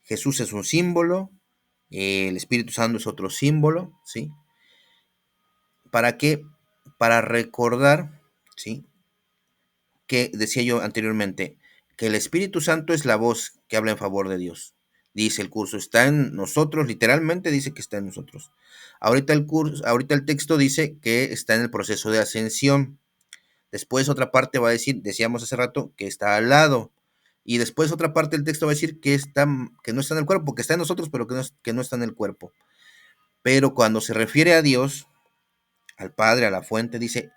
Jesús es un símbolo, el Espíritu Santo es otro símbolo, ¿sí? ¿Para qué? Para recordar, ¿sí? Que decía yo anteriormente, que el Espíritu Santo es la voz que habla en favor de Dios. Dice el curso, está en nosotros, literalmente dice que está en nosotros. Ahorita el texto dice que está en el proceso de ascensión. Después otra parte va a decir, decíamos hace rato, que está al lado. Y después otra parte del texto va a decir que no está en el cuerpo, que está en nosotros, pero que no está en el cuerpo. Pero cuando se refiere a Dios, al Padre, a la fuente, dice,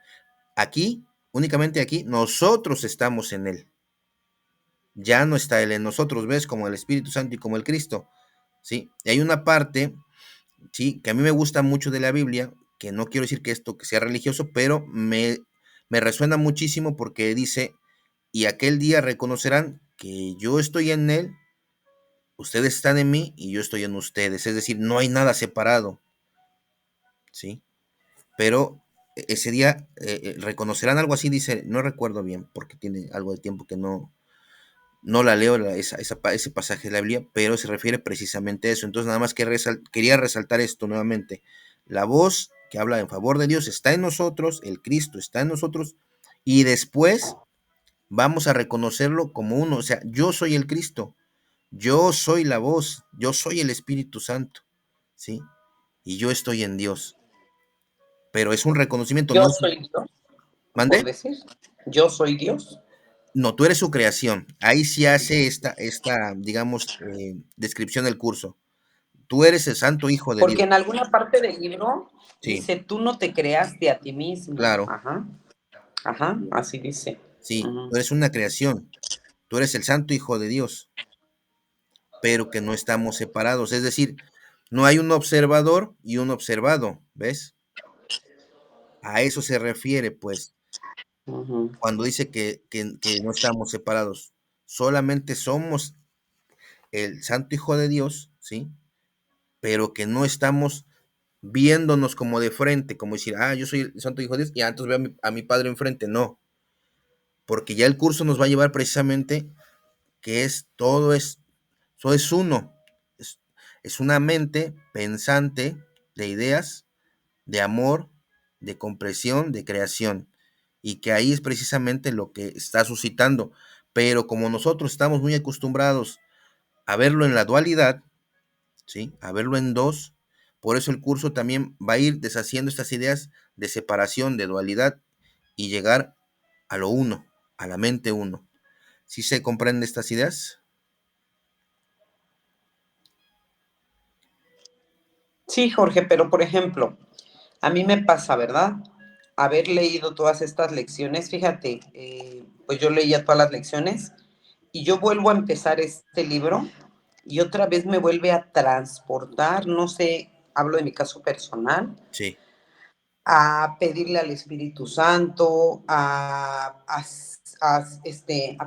aquí, únicamente aquí, nosotros estamos en Él. Ya no está Él en nosotros, ¿ves? Como el Espíritu Santo y como el Cristo, ¿sí? Y hay una parte, ¿sí? Que a mí me gusta mucho de la Biblia, que no quiero decir que esto que sea religioso, pero me resuena muchísimo porque dice, y aquel día reconocerán que yo estoy en Él, ustedes están en mí y yo estoy en ustedes. Es decir, no hay nada separado, ¿sí? Pero ese día reconocerán algo así, dice, no recuerdo bien, porque tiene algo de tiempo que no la leo ese pasaje de la Biblia, pero se refiere precisamente a eso. Entonces, nada más que quería resaltar esto nuevamente. La voz que habla en favor de Dios está en nosotros, el Cristo está en nosotros, y después vamos a reconocerlo como uno. O sea, yo soy el Cristo, yo soy la voz, yo soy el Espíritu Santo, ¿sí? Y yo estoy en Dios. Pero es un reconocimiento, Yo no es... soy Dios, por ¿Mandé? decir. Yo soy Dios. No, tú eres su creación. Ahí sí hace digamos, descripción del curso. Tú eres el santo hijo de Porque Dios. en alguna parte del libro Sí, dice, tú no te creaste a ti mismo. claro. Ajá, ajá, así dice. Sí, Ujú, tú eres una creación. Tú eres el santo hijo de Dios, pero que no estamos separados. Es decir, no hay un observador y un observado, ¿ves? A eso se refiere, pues, ujú. cuando dice que no estamos separados. Solamente somos el santo hijo de Dios, ¿sí? Pero que no estamos viéndonos como de frente, como decir, yo soy el santo hijo de Dios, y entonces veo a mi padre enfrente. No, porque ya el curso nos va a llevar precisamente que todo es uno, es, es una mente pensante de ideas, de amor, de comprensión, de creación, y que ahí es precisamente lo que está suscitando. Pero como nosotros estamos muy acostumbrados a verlo en la dualidad, ¿sí? A verlo en dos, por eso el curso también va a ir deshaciendo estas ideas de separación, de dualidad, y llegar a lo uno, a la mente uno. ¿Sí se comprende estas ideas? Sí, Jorge, pero por ejemplo, a mí me pasa, ¿verdad? Haber leído todas estas lecciones, fíjate, pues yo leía todas las lecciones y yo vuelvo a empezar este libro y otra vez me vuelve a transportar, no sé, hablo de mi caso personal, Sí, a pedirle al Espíritu Santo, a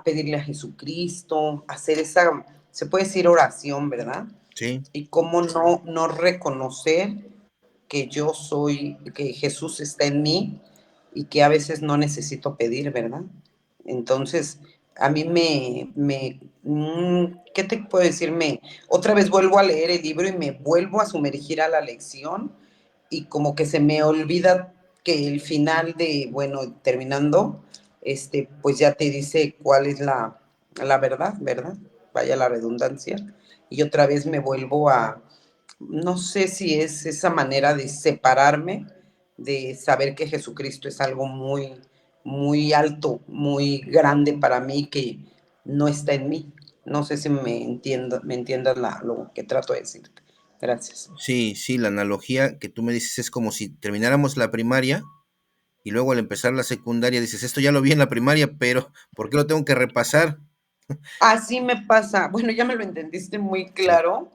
pedirle a Jesucristo, a hacer esa, se puede decir oración, ¿verdad? sí, Y cómo no reconocer que yo soy, que Jesús está en mí y que a veces no necesito pedir, ¿verdad? Entonces, a mí ¿qué te puedo decir? Otra vez vuelvo a leer el libro y me vuelvo a sumergir a la lección y como que se me olvida que el final de, bueno, terminando, pues ya te dice cuál es la verdad, ¿verdad? Vaya la redundancia. Y otra vez me vuelvo no sé si es esa manera de separarme, de saber que Jesucristo es algo muy, muy alto, muy grande para mí, que no está en mí. No sé si me entiendas lo que trato de decirte. Gracias. sí, sí, la analogía que tú me dices es como si termináramos la primaria y luego al empezar la secundaria dices, esto ya lo vi en la primaria, pero ¿por qué lo tengo que repasar? Así me pasa. Bueno, ya me lo entendiste muy Sí, claro.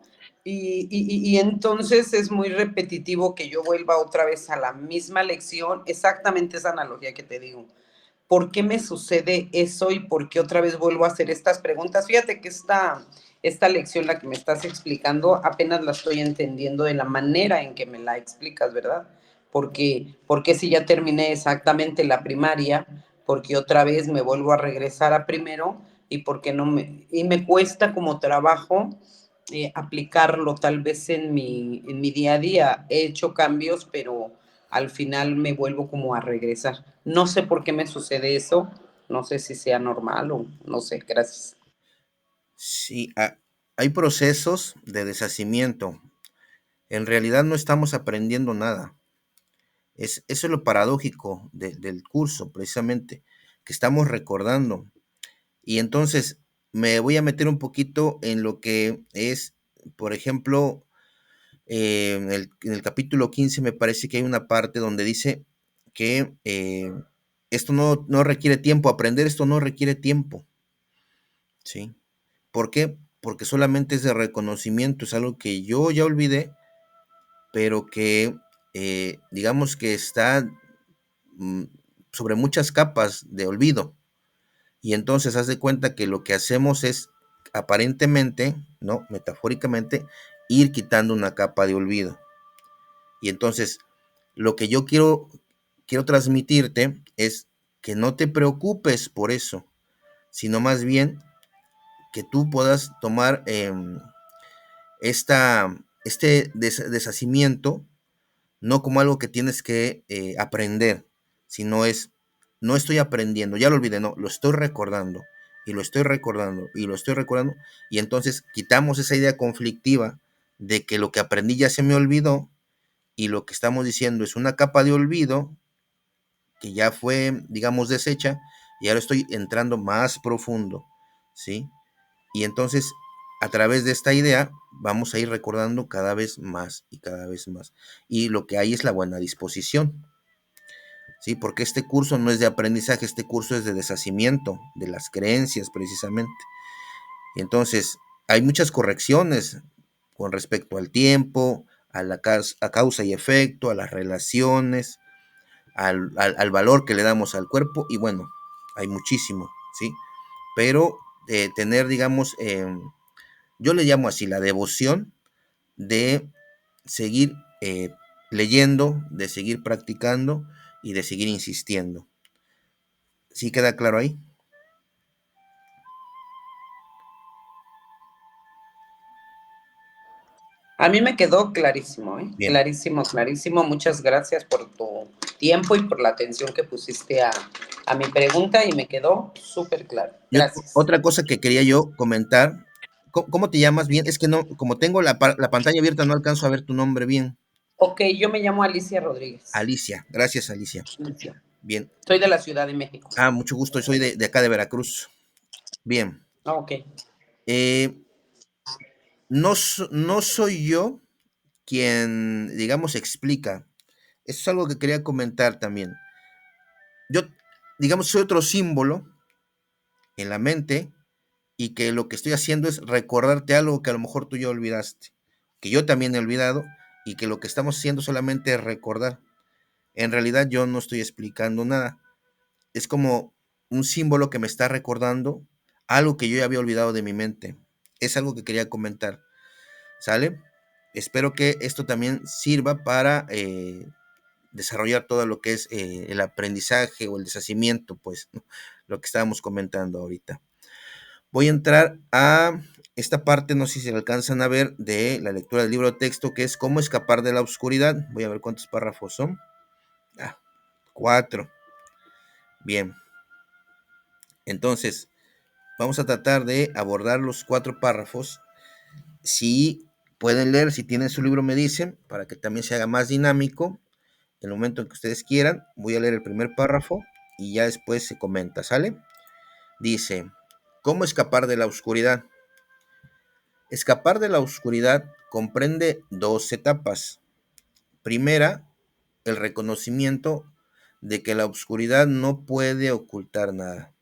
Y entonces es muy repetitivo que yo vuelva otra vez a la misma lección, exactamente esa analogía que te digo. ¿Por qué me sucede eso y por qué otra vez vuelvo a hacer estas preguntas? Fíjate que esta lección, la que me estás explicando, apenas la estoy entendiendo de la manera en que me la explicas, ¿verdad? Porque si ya terminé exactamente la primaria, porque otra vez me vuelvo a regresar a primero y porque no me, y me cuesta como trabajo aplicarlo tal vez en mi día a día. He hecho cambios, pero al final me vuelvo como a regresar. No sé por qué me sucede eso, no sé si sea normal o no sé, gracias. Sí, hay procesos de deshacimiento. En realidad no estamos aprendiendo nada. Eso es lo paradójico del curso, precisamente, que estamos recordando. Y entonces me voy a meter un poquito en lo que es, por ejemplo, en el capítulo 15 me parece que hay una parte donde dice que esto no requiere tiempo, aprender esto no requiere tiempo, ¿sí? ¿Por qué? Porque solamente es de reconocimiento, es algo que yo ya olvidé, pero que digamos que está mm, sobre muchas capas de olvido. Y entonces haz de cuenta que lo que hacemos es aparentemente, ¿no? Metafóricamente, ir quitando una capa de olvido. Y entonces lo que yo quiero transmitirte es que no te preocupes por eso, sino más bien que tú puedas tomar este deshacimiento no como algo que tienes que aprender, sino no estoy aprendiendo, ya lo olvidé, no, lo estoy recordando, y lo estoy recordando, y lo estoy recordando, y entonces quitamos esa idea conflictiva de que lo que aprendí ya se me olvidó, y lo que estamos diciendo es una capa de olvido que ya fue, digamos, deshecha, y ahora estoy entrando más profundo, ¿sí? Y entonces, a través de esta idea, vamos a ir recordando cada vez más y cada vez más. Y lo que hay es la buena disposición, ¿sí? Porque este curso no es de aprendizaje, este curso es de deshacimiento de las creencias, precisamente. Y entonces, hay muchas correcciones con respecto al tiempo, a causa y efecto, a las relaciones, al valor que le damos al cuerpo, y bueno, hay muchísimo, ¿sí? Pero tener, digamos, yo le llamo así, la devoción de seguir leyendo, de seguir practicando y de seguir insistiendo. ¿Sí queda claro ahí? A mí me quedó clarísimo, ¿eh? Bien. Clarísimo, clarísimo. Muchas gracias por tu tiempo y por la atención que pusiste a mi pregunta y me quedó súper claro. Y Gracias. otra cosa que quería yo comentar, ¿cómo te llamas bien? Es que no, como tengo la pantalla abierta, no alcanzo a ver tu nombre bien. Ok, yo me llamo Alicia Rodríguez. Alicia, gracias Alicia. Alicia. Bien. Soy de la Ciudad de México. Mucho gusto, soy de acá de Veracruz. Bien. Ok. Eh, no soy yo quien, digamos, explica. Eso es algo que quería comentar también. Yo, digamos, soy otro símbolo en la mente y que lo que estoy haciendo es recordarte algo que a lo mejor tú ya olvidaste, que yo también he olvidado y que lo que estamos haciendo solamente es recordar. En realidad yo no estoy explicando nada. Es como un símbolo que me está recordando algo que yo ya había olvidado de mi mente. Es algo que quería comentar. ¿Sale? Espero que esto también sirva para desarrollar todo lo que es el aprendizaje o el deshacimiento, pues, ¿no? Lo que estábamos comentando ahorita. Voy a entrar a esta parte, no sé si se alcanzan a ver, de la lectura del libro de texto, que es cómo escapar de la oscuridad. Voy a ver cuántos párrafos son. 4. Bien. Entonces, vamos a tratar de abordar los 4 párrafos. Si pueden leer, si tienen su libro, me dicen, para que también se haga más dinámico. En el momento en que ustedes quieran, voy a leer el primer párrafo y ya después se comenta, ¿sale? Dice, ¿cómo escapar de la oscuridad? Escapar de la oscuridad comprende 2 etapas. Primera, el reconocimiento de que la oscuridad no puede ocultar nada.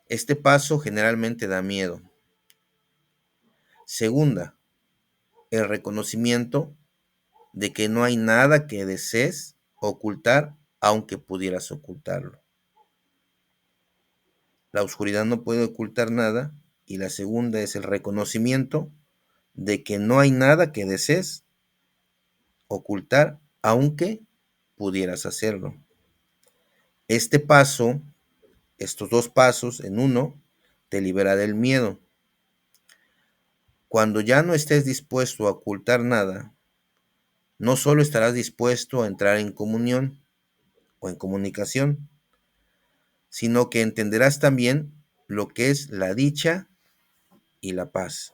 Este paso generalmente da miedo. Segunda, el reconocimiento de que no hay nada que desees ocultar aunque pudieras ocultarlo. La oscuridad no puede ocultar nada. Y la segunda es el reconocimiento de que no hay nada que desees ocultar aunque pudieras hacerlo. Este paso, estos 2 pasos en uno, te libera del miedo. Cuando ya no estés dispuesto a ocultar nada, no solo estarás dispuesto a entrar en comunión o en comunicación, sino que entenderás también lo que es la dicha y la paz.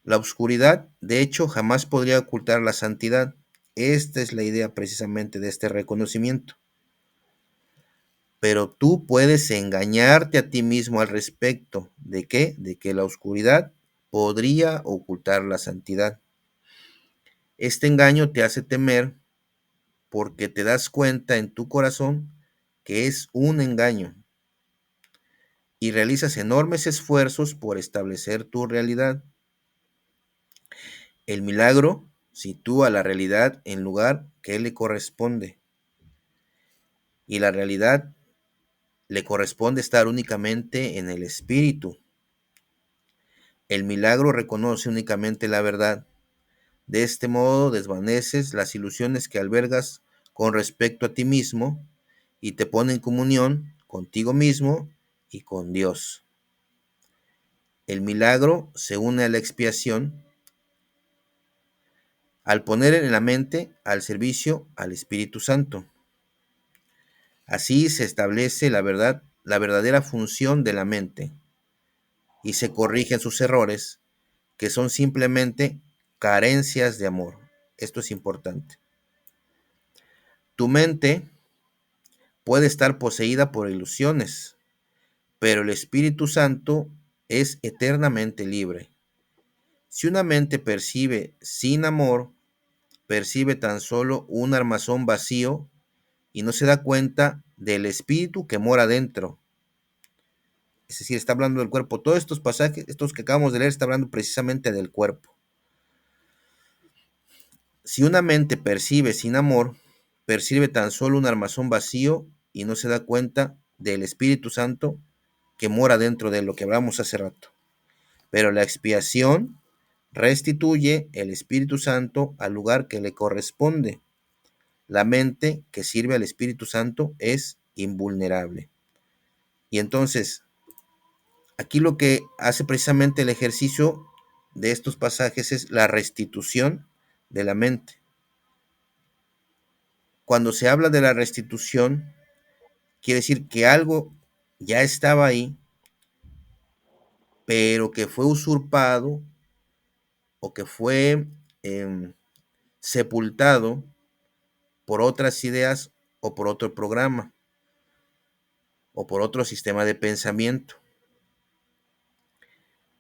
La oscuridad, de hecho, jamás podría ocultar la santidad. Esta es la idea precisamente de este reconocimiento. Pero tú puedes engañarte a ti mismo al respecto. ¿De qué? De que la oscuridad podría ocultar la santidad. Este engaño te hace temer porque te das cuenta en tu corazón que es un engaño y realizas enormes esfuerzos por establecer tu realidad. El milagro sitúa la realidad en lugar que le corresponde, y la realidad le corresponde estar únicamente en el espíritu. El milagro reconoce únicamente la verdad. De este modo desvaneces las ilusiones que albergas con respecto a ti mismo y te pone en comunión contigo mismo y con Dios. El milagro se une a la expiación al poner en la mente al servicio al Espíritu Santo. Así se establece la verdad, la verdadera función de la mente y se corrigen sus errores, que son simplemente carencias de amor. Esto es importante. Tu mente puede estar poseída por ilusiones, pero el Espíritu Santo es eternamente libre. Si una mente percibe sin amor, percibe tan solo un armazón vacío y no se da cuenta del espíritu que mora dentro. Es decir, está hablando del cuerpo. Todos estos pasajes, estos que acabamos de leer, está hablando precisamente del cuerpo. Si una mente percibe sin amor, percibe tan solo un armazón vacío y no se da cuenta del Espíritu Santo que mora dentro de lo que hablamos hace rato. Pero la expiación restituye el Espíritu Santo al lugar que le corresponde. La mente que sirve al Espíritu Santo es invulnerable. Y entonces, aquí lo que hace precisamente el ejercicio de estos pasajes es la restitución de la mente. Cuando se habla de la restitución, quiere decir que algo ya estaba ahí, pero que fue usurpado o que fue sepultado por otras ideas o por otro programa o por otro sistema de pensamiento.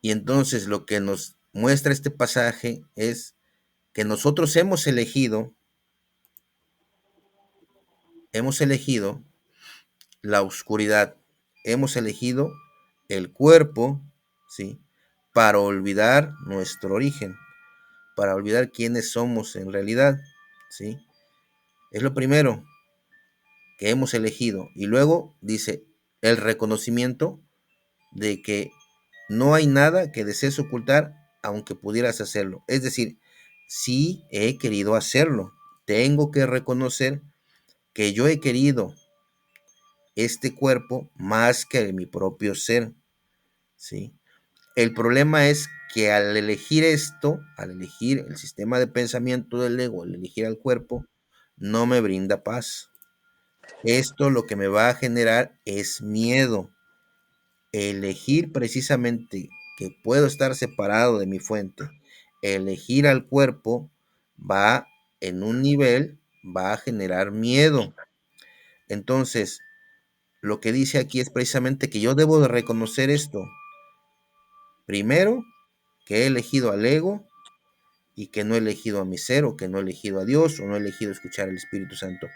Y entonces lo que nos muestra este pasaje es que nosotros hemos elegido la oscuridad, hemos elegido el cuerpo, ¿sí? Para olvidar nuestro origen, para olvidar quiénes somos en realidad, ¿sí? Es lo primero que hemos elegido. Y luego dice el reconocimiento de que no hay nada que desees ocultar aunque pudieras hacerlo. Es decir, sí he querido hacerlo. Tengo que reconocer que yo he querido este cuerpo más que mi propio ser, ¿sí? El problema es que al elegir esto, al elegir el sistema de pensamiento del ego, al elegir al cuerpo, no me brinda paz. Esto lo que me va a generar es miedo. Elegir precisamente que puedo estar separado de mi fuente, elegir al cuerpo va en un nivel, va a generar miedo. Entonces, lo que dice aquí es precisamente que yo debo de reconocer esto. Primero, que he elegido al ego y que no he elegido a mi ser o que no he elegido a Dios o no he elegido escuchar al Espíritu Santo.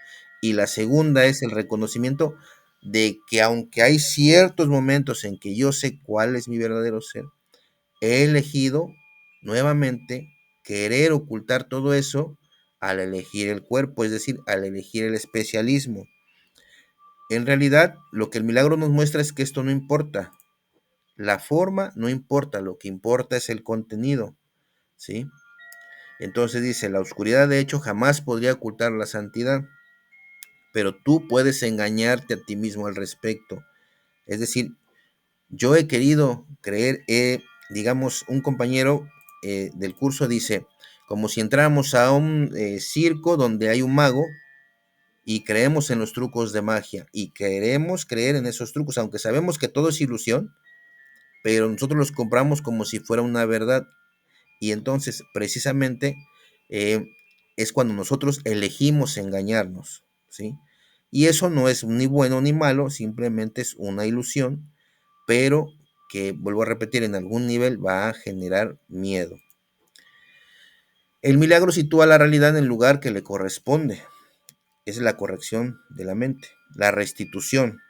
Y la segunda es el reconocimiento de que aunque hay ciertos momentos en que yo sé cuál es mi verdadero ser, he elegido nuevamente querer ocultar todo eso al elegir el cuerpo, es decir, al elegir el especialismo. En realidad, lo que el milagro nos muestra es que esto no importa. La forma no importa, lo que importa es el contenido, ¿sí? Entonces dice, la oscuridad de hecho jamás podría ocultar la santidad, pero tú puedes engañarte a ti mismo al respecto. Es decir, yo he querido creer, he digamos, un compañero del curso dice, como si entráramos a un circo donde hay un mago y creemos en los trucos de magia y queremos creer en esos trucos, aunque sabemos que todo es ilusión, pero nosotros los compramos como si fuera una verdad. Y entonces, precisamente, eh, es cuando nosotros elegimos engañarnos, ¿sí? Y eso no es ni bueno ni malo, simplemente es una ilusión, pero que, vuelvo a repetir, en algún nivel va a generar miedo. El milagro sitúa la realidad en el lugar que le corresponde. Es la corrección de la mente, la restitución.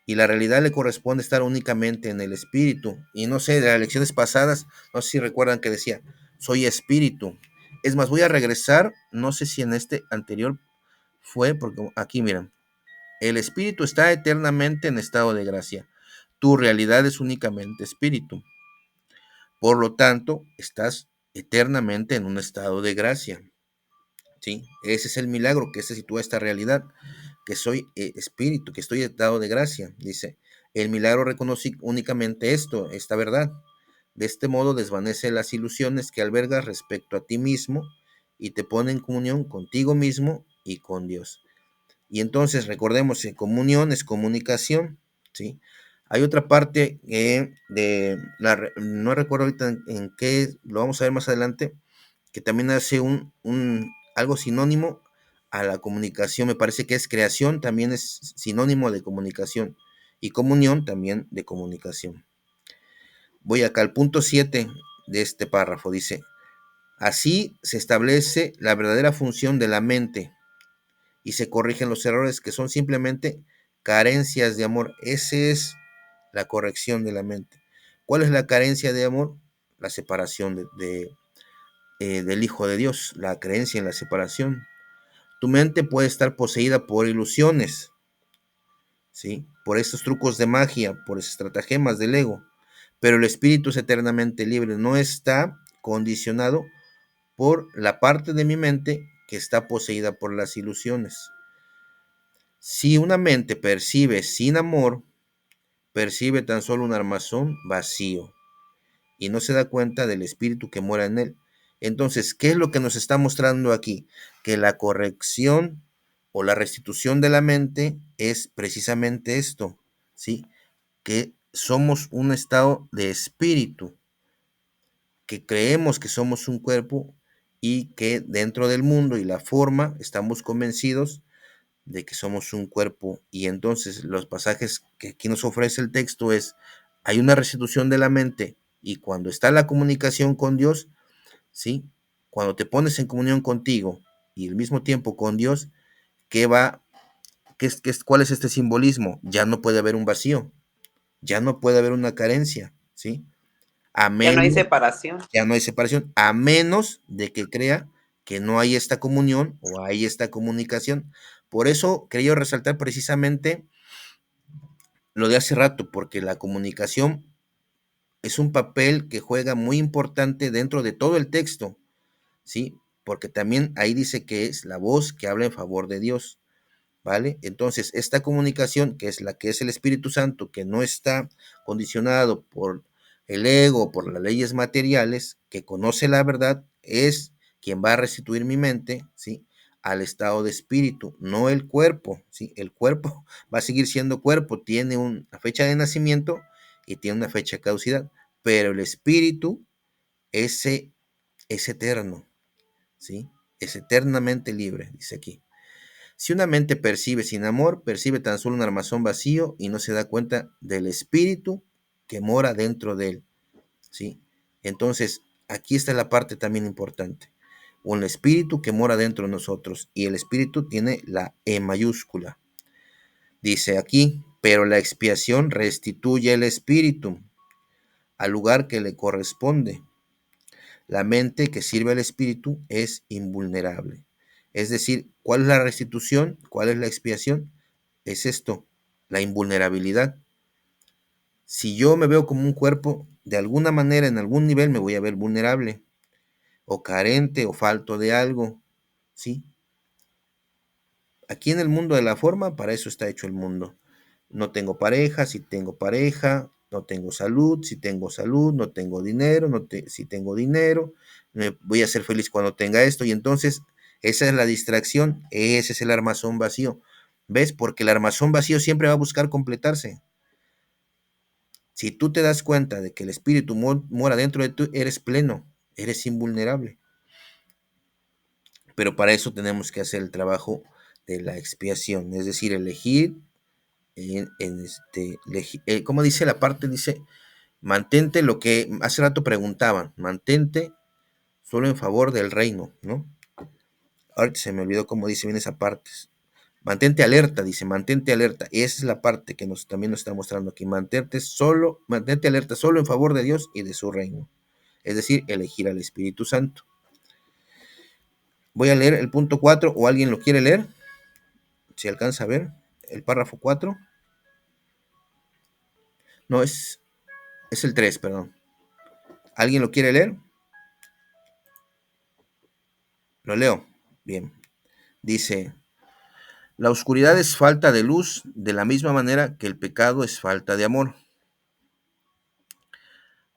Y la realidad le corresponde estar únicamente en el espíritu. Y no sé, de las lecciones pasadas, no sé si recuerdan que decía, soy espíritu. Es más, voy a regresar, no sé si en este anterior fue, porque aquí miren, el espíritu está eternamente en estado de gracia. Tu realidad es únicamente espíritu. Por lo tanto, estás eternamente en un estado de gracia. ¿Sí? Ese es el milagro que se sitúa esta realidad, que soy espíritu, que estoy dado de gracia. Dice, el milagro reconoce únicamente esto, esta verdad. De este modo desvanece las ilusiones que albergas respecto a ti mismo y te pone en comunión contigo mismo y con Dios. Y entonces recordemos que comunión es comunicación, ¿sí? Hay otra parte no recuerdo ahorita en qué, lo vamos a ver más adelante, que también hace algo sinónimo a la comunicación, me parece que es creación, también es sinónimo de comunicación, y comunión también de comunicación. Voy acá al punto 7 de este párrafo, dice, así se establece la verdadera función de la mente y se corrigen los errores que son simplemente carencias de amor. Esa es la corrección de la mente. ¿Cuál es la carencia de amor? La separación del Hijo de Dios, la creencia en la separación. Tu mente puede estar poseída por ilusiones, ¿sí? Por estos trucos de magia, por estratagemas del ego, pero el espíritu es eternamente libre, no está condicionado por la parte de mi mente que está poseída por las ilusiones. Si una mente percibe sin amor, percibe tan solo un armazón vacío y no se da cuenta del espíritu que mora en él. Entonces, ¿qué es lo que nos está mostrando aquí? Que la corrección o la restitución de la mente es precisamente esto, ¿sí? Que somos un estado de espíritu, que creemos que somos un cuerpo y que dentro del mundo y la forma estamos convencidos de que somos un cuerpo. Y entonces los pasajes que aquí nos ofrece el texto es, hay una restitución de la mente y cuando está la comunicación con Dios, ¿sí? Cuando te pones en comunión contigo y al mismo tiempo con Dios, ¿qué va? ¿Cuál es este simbolismo? Ya no puede haber un vacío, ya no puede haber una carencia, ¿sí? A Ya no hay menos, separación. ya no hay separación, a menos de que crea que no hay esta comunión o hay esta comunicación. Por eso quería resaltar precisamente lo de hace rato, porque la comunicación es un papel que juega muy importante dentro de todo el texto, ¿sí? Porque también ahí dice que es la voz que habla en favor de Dios, ¿vale? Entonces, esta comunicación, que es la que es el Espíritu Santo, que no está condicionado por el ego, por las leyes materiales, que conoce la verdad, es quien va a restituir mi mente, ¿sí? Al estado de espíritu, no el cuerpo, ¿sí? El cuerpo va a seguir siendo cuerpo, tiene una fecha de nacimiento y tiene una fecha de caducidad, pero el espíritu, ese es eterno, ¿sí? Es eternamente libre, dice aquí. Si una mente percibe sin amor, percibe tan solo un armazón vacío y no se da cuenta del espíritu que mora dentro de él, ¿sí? Entonces, aquí está la parte también importante. Un espíritu que mora dentro de nosotros y el espíritu tiene la E mayúscula. Dice aquí, pero la expiación restituye el espíritu al lugar que le corresponde. La mente que sirve al espíritu es invulnerable. Es decir, ¿cuál es la restitución? ¿Cuál es la expiación? Es esto, la invulnerabilidad. Si yo me veo como un cuerpo, de alguna manera, en algún nivel, me voy a ver vulnerable, o carente, o falto de algo, ¿sí? Aquí en el mundo de la forma, para eso está hecho el mundo. No tengo pareja, si tengo pareja, no tengo salud, si tengo salud, no tengo dinero, si tengo dinero, voy a ser feliz cuando tenga esto. Y entonces esa es la distracción, ese es el armazón vacío. ¿Ves? Porque el armazón vacío siempre va a buscar completarse. Si tú te das cuenta de que el espíritu mora dentro de ti, eres pleno, eres invulnerable. Pero para eso tenemos que hacer el trabajo de la expiación, es decir, elegir, como dice la parte, dice, mantente lo que hace rato preguntaban, mantente solo en favor del reino, ¿no? Ahorita se me olvidó cómo dice bien esa parte. Mantente alerta, dice, mantente alerta. Esa es la parte que también nos está mostrando aquí. Mantente alerta solo en favor de Dios y de su reino. Es decir, elegir al Espíritu Santo. Voy a leer el punto 4, o alguien lo quiere leer, si alcanza a ver, el párrafo 4. No, es el 3, perdón. ¿Alguien lo quiere leer? Lo leo. Bien. Dice, la oscuridad es falta de luz de la misma manera que el pecado es falta de amor.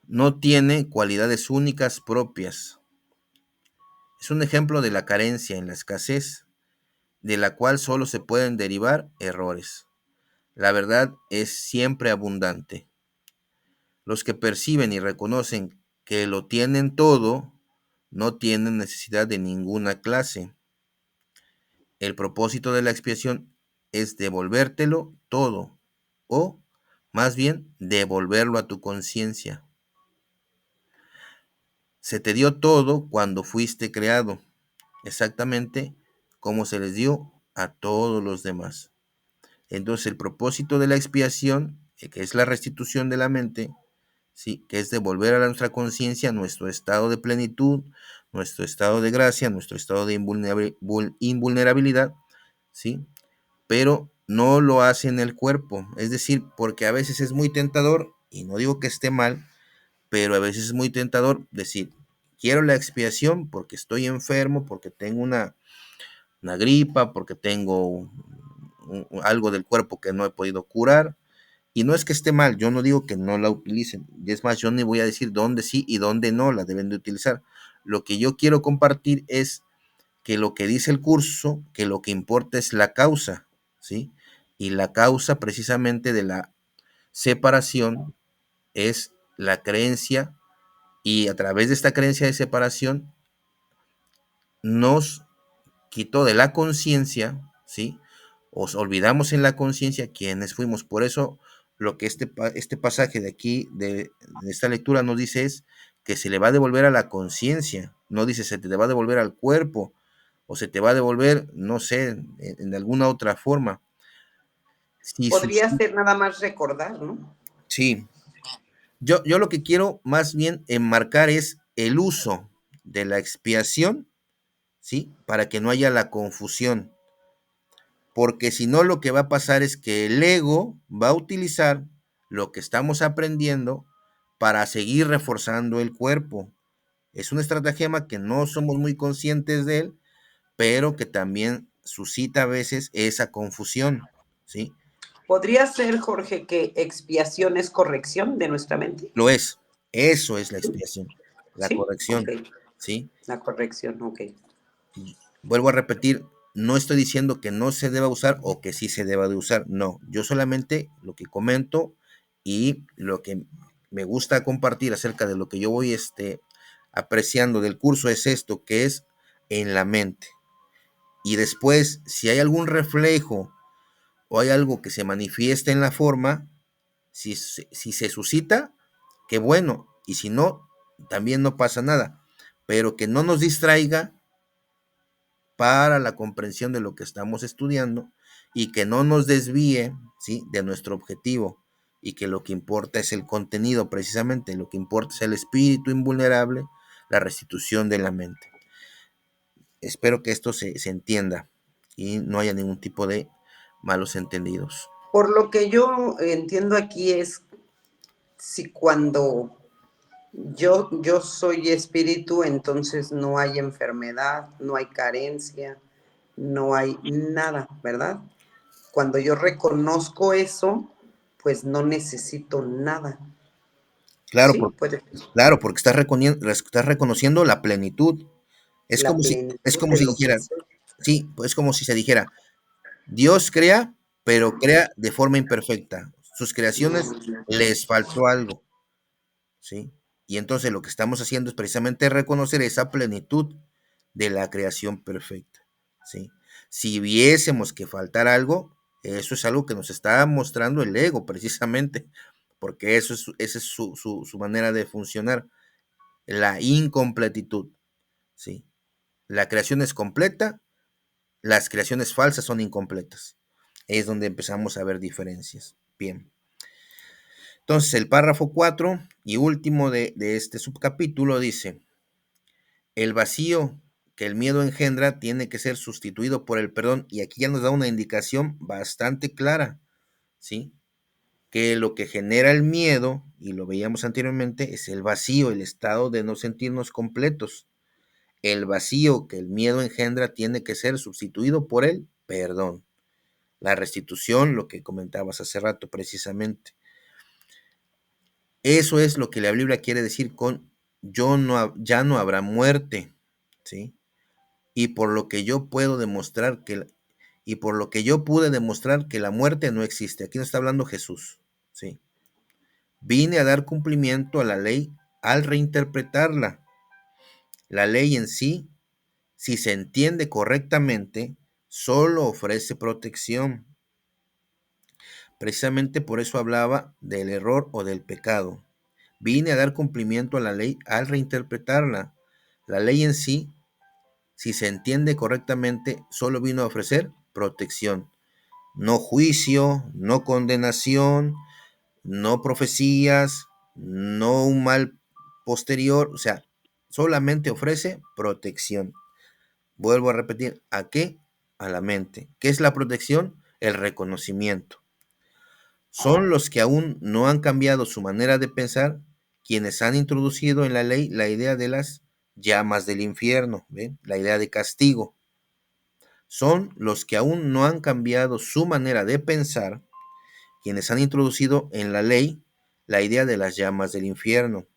No tiene cualidades únicas propias. Es un ejemplo de la carencia en la escasez, de la cual solo se pueden derivar errores. La verdad es siempre abundante. Los que perciben y reconocen que lo tienen todo, no tienen necesidad de ninguna clase. El propósito de la expiación es devolvértelo todo, o más bien devolverlo a tu conciencia. Se te dio todo cuando fuiste creado, exactamente como se les dio a todos los demás. Entonces el propósito de la expiación, que es la restitución de la mente, ¿sí? Que es devolver a nuestra conciencia nuestro estado de plenitud, nuestro estado de gracia, nuestro estado de invulnerabilidad, ¿sí? Pero no lo hace en el cuerpo, es decir, porque a veces es muy tentador, y no digo que esté mal, pero a veces es muy tentador decir, quiero la expiación porque estoy enfermo, porque tengo una gripa, porque tengo algo del cuerpo que no he podido curar. Y no es que esté mal, yo no digo que no la utilicen. Es más, yo ni voy a decir dónde sí y dónde no la deben de utilizar. Lo que yo quiero compartir es que lo que dice el curso, que lo que importa es la causa, ¿sí? Y la causa precisamente de la separación es la creencia, y a través de esta creencia de separación nos quitó de la conciencia, ¿sí? Os olvidamos en la conciencia quiénes fuimos. Por eso lo que este pasaje de aquí, de esta lectura, nos dice es que se le va a devolver a la conciencia. No dice se te va a devolver al cuerpo o se te va a devolver, no sé, en alguna otra forma. Sí, Podría ser nada más recordar, ¿no? sí. Yo lo que quiero más bien enmarcar es el uso de la expiación, ¿sí? Para que no haya la confusión. Porque si no, lo que va a pasar es que el ego va a utilizar lo que estamos aprendiendo para seguir reforzando el cuerpo. Es un estratagema que no somos muy conscientes de él, pero que también suscita a veces esa confusión, ¿sí? Podría ser, Jorge, que expiación es corrección de nuestra mente. Lo es. Eso es la expiación, la Sí, ok. corrección, ¿sí? La corrección, ok. Vuelvo a repetir, no estoy diciendo que no se deba usar o que sí se deba de usar, no, yo solamente lo que comento y lo que me gusta compartir acerca de lo que yo voy apreciando del curso es esto, que es en la mente. Y después, si hay algún reflejo o hay algo que se manifiesta en la forma, si se suscita, qué bueno, y si no, también no pasa nada, pero que no nos distraiga para la comprensión de lo que estamos estudiando y que no nos desvíe, ¿sí? De nuestro objetivo, y que lo que importa es el contenido, precisamente lo que importa es el espíritu invulnerable, la restitución de la mente. Espero que esto se entienda y no haya ningún tipo de malos entendidos. Por lo que yo entiendo aquí es si cuando yo soy espíritu, entonces no hay enfermedad, no hay carencia, no hay nada, ¿verdad? Cuando yo reconozco eso, pues no necesito nada. Claro, Sí, puede claro, porque estás reconociendo la plenitud. la Es plenitud como de si lo que dijera, soy. sí, pues es como si se dijera, Dios crea, pero crea de forma imperfecta. Sus creaciones les faltó algo, ¿sí? Y entonces lo que estamos haciendo es precisamente reconocer esa plenitud de la creación perfecta, ¿sí? Si viésemos que faltar algo, eso es algo que nos está mostrando el ego, precisamente, porque esa es su manera de funcionar, la incompletitud, ¿sí? La creación es completa, las creaciones falsas son incompletas. Es donde empezamos a ver diferencias. Bien. Entonces, el párrafo 4 y último de este subcapítulo dice, el vacío que el miedo engendra tiene que ser sustituido por el perdón. Y aquí ya nos da una indicación bastante clara, ¿sí? Que lo que genera el miedo, y lo veíamos anteriormente, es el vacío, el estado de no sentirnos completos. El vacío que el miedo engendra tiene que ser sustituido por el perdón. La restitución, lo que comentabas hace rato precisamente. Eso es lo que la Biblia quiere decir con ya no habrá muerte, ¿sí? Y por lo que yo puedo demostrar y por lo que yo pude demostrar que la muerte no existe. Aquí nos está hablando Jesús, ¿sí? Vine a dar cumplimiento a la ley al reinterpretarla. La ley en sí, si se entiende correctamente, solo ofrece protección. Precisamente por eso hablaba del error o del pecado. Vine a dar cumplimiento a la ley al reinterpretarla. La ley en sí, si se entiende correctamente, solo vino a ofrecer protección. No juicio, no condenación, no profecías, no un mal posterior, o sea, solamente ofrece protección. Vuelvo a repetir, ¿a qué? A la mente. ¿Qué es la protección? El reconocimiento. Son los que aún no han cambiado su manera de pensar quienes han introducido en la ley la idea de las llamas del infierno, ¿ven? La idea de castigo. Son los que aún no han cambiado su manera de pensar quienes han introducido en la ley la idea de las llamas del infierno.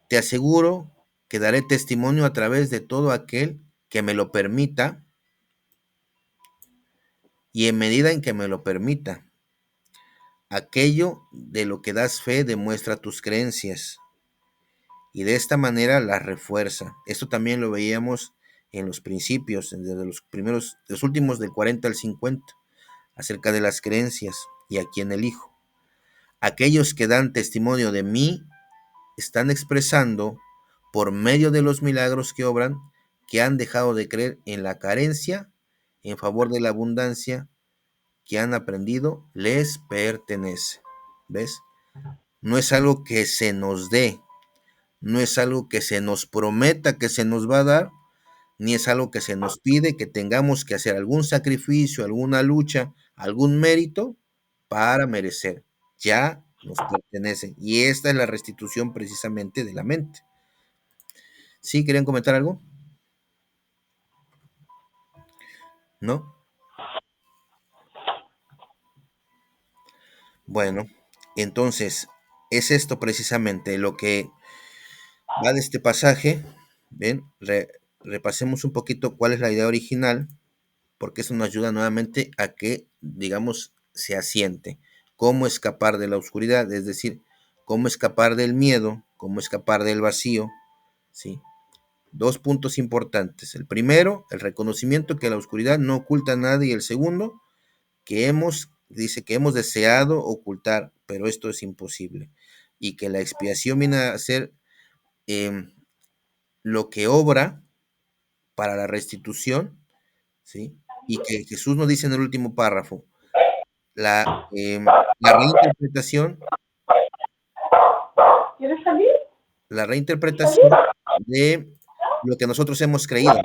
Te aseguro que daré testimonio a través de todo aquel que me lo permita y en medida en que me lo permita. Aquello de lo que das fe demuestra tus creencias y de esta manera las refuerza. Esto también lo veíamos en los principios, desde los últimos del 40 al 50, acerca de las creencias y aquí en el Hijo. Aquellos que dan testimonio de mí están expresando por medio de los milagros que obran que han dejado de creer en la carencia en favor de la abundancia que han aprendido les pertenece. ¿Ves? No es algo que se nos dé, no es algo que se nos prometa que se nos va a dar, ni es algo que se nos pide que tengamos que hacer algún sacrificio, alguna lucha, algún mérito para merecer. Ya nos pertenece. Y esta es la restitución precisamente de la mente. ¿Sí? ¿Querían comentar algo? ¿No? Bueno, entonces es esto precisamente lo que va de este pasaje. Ven, repasemos un poquito cuál es la idea original, porque eso nos ayuda nuevamente a que, digamos, se asiente. Cómo escapar de la oscuridad, es decir, cómo escapar del miedo, cómo escapar del vacío, ¿sí? Dos puntos importantes. El primero, el reconocimiento que la oscuridad no oculta nada y el segundo, dice que hemos deseado ocultar, pero esto es imposible. Y que la expiación viene a ser eh, lo que obra para la restitución, ¿sí? Y que Jesús nos dice en el último párrafo, la reinterpretación, ¿Quieres salir? la reinterpretación de lo que nosotros hemos creído.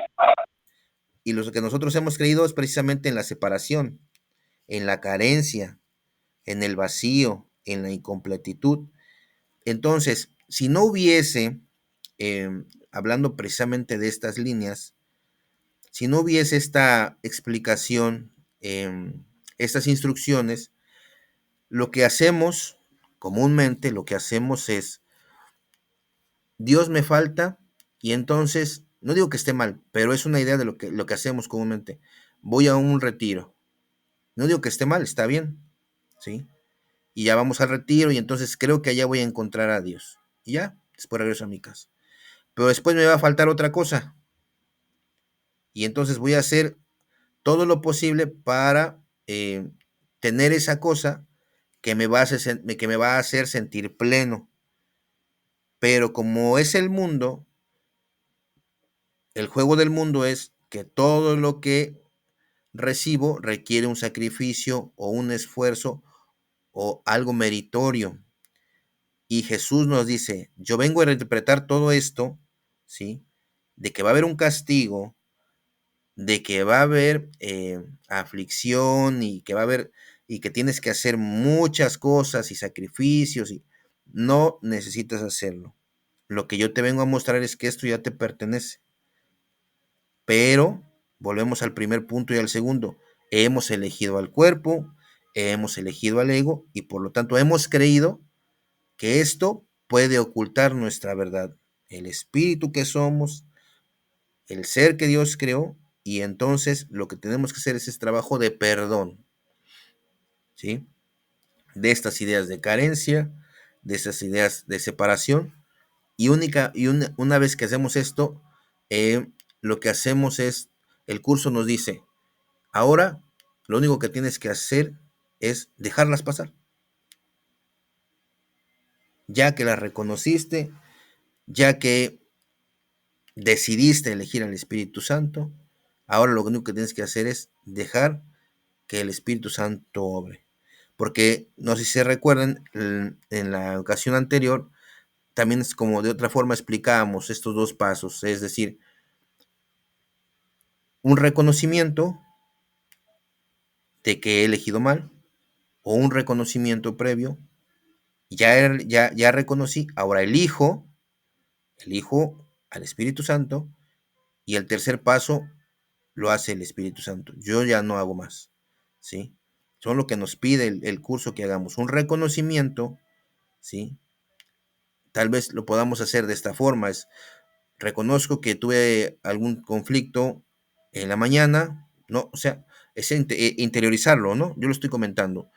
Y lo que nosotros hemos creído es precisamente en la separación, en la carencia, en el vacío, en la incompletitud. Entonces, si no hubiese, hablando precisamente de estas líneas, si no hubiese esta explicación, estas instrucciones, Lo que hacemos, comúnmente, lo que hacemos es, Dios me falta, y entonces, no digo que esté mal, pero es una idea de lo que hacemos comúnmente. Voy a un retiro. No digo que esté mal, está bien, ¿sí? Y ya vamos al retiro y entonces creo que allá voy a encontrar a Dios. Y ya, después regreso a mi casa. Pero después me va a faltar otra cosa. Y entonces voy a hacer todo lo posible para tener esa cosa que me va a hacer sentir pleno. Pero como es el mundo, el juego del mundo es que todo lo que recibo requiere un sacrificio o un esfuerzo o algo meritorio. Y Jesús nos dice, yo vengo a reinterpretar todo esto, ¿sí? De que va a haber un castigo, de que va a haber aflicción y que va a haber y que tienes que hacer muchas cosas y sacrificios y no necesitas hacerlo. Lo que yo te vengo a mostrar es que esto ya te pertenece. Pero volvemos al primer punto y al segundo. Hemos elegido al cuerpo, hemos elegido al ego y por lo tanto hemos creído que esto puede ocultar nuestra verdad, el espíritu que somos, el ser que Dios creó, y entonces lo que tenemos que hacer es ese trabajo de perdón, ¿sí? De estas ideas de carencia, de estas ideas de separación, una vez que hacemos esto, lo que hacemos es, el curso nos dice, ahora lo único que tienes que hacer es dejarlas pasar, ya que las reconociste, ya que decidiste elegir al Espíritu Santo, ahora lo único que tienes que hacer es dejar que el Espíritu Santo obre. Porque no sé si se recuerdan, en la ocasión anterior, también es como de otra forma explicábamos estos dos pasos, es decir, un reconocimiento de que he elegido mal o un reconocimiento previo, ya reconocí, ahora elijo al Espíritu Santo y el tercer paso lo hace el Espíritu Santo. Yo ya no hago más, ¿sí? Son lo que nos pide el curso que hagamos, un reconocimiento, ¿sí? Tal vez lo podamos hacer de esta forma, es reconozco que tuve algún conflicto en la mañana, ¿no? O sea, es interiorizarlo, ¿no? Yo lo estoy comentando.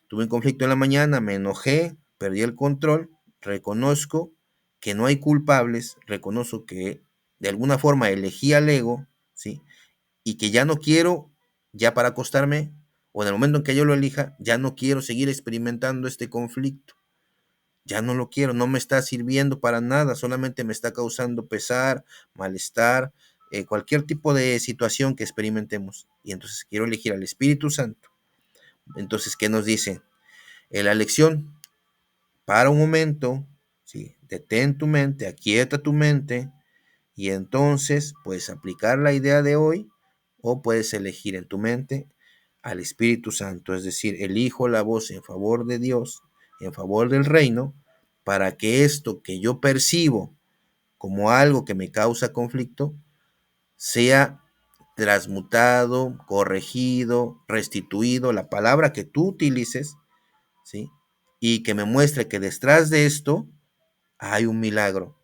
Tuve un conflicto en la mañana, me enojé, perdí el control, reconozco que no hay culpables, reconozco que de alguna forma elegí al ego, ¿sí? Y que ya no quiero, ya para acostarme, o en el momento en que yo lo elija, ya no quiero seguir experimentando este conflicto. Ya no lo quiero, no me está sirviendo para nada, solamente me está causando pesar, malestar, cualquier tipo de situación que experimentemos. Y entonces quiero elegir al Espíritu Santo. Entonces, ¿qué nos dice? En la lección, para un momento, ¿sí? Detén tu mente, aquieta tu mente, y entonces puedes aplicar la idea de hoy o puedes elegir en tu mente al Espíritu Santo, es decir, elijo la voz en favor de Dios, en favor del reino, para que esto que yo percibo como algo que me causa conflicto sea transmutado, corregido, restituido, la palabra que tú utilices, ¿sí? Y que me muestre que detrás de esto hay un milagro,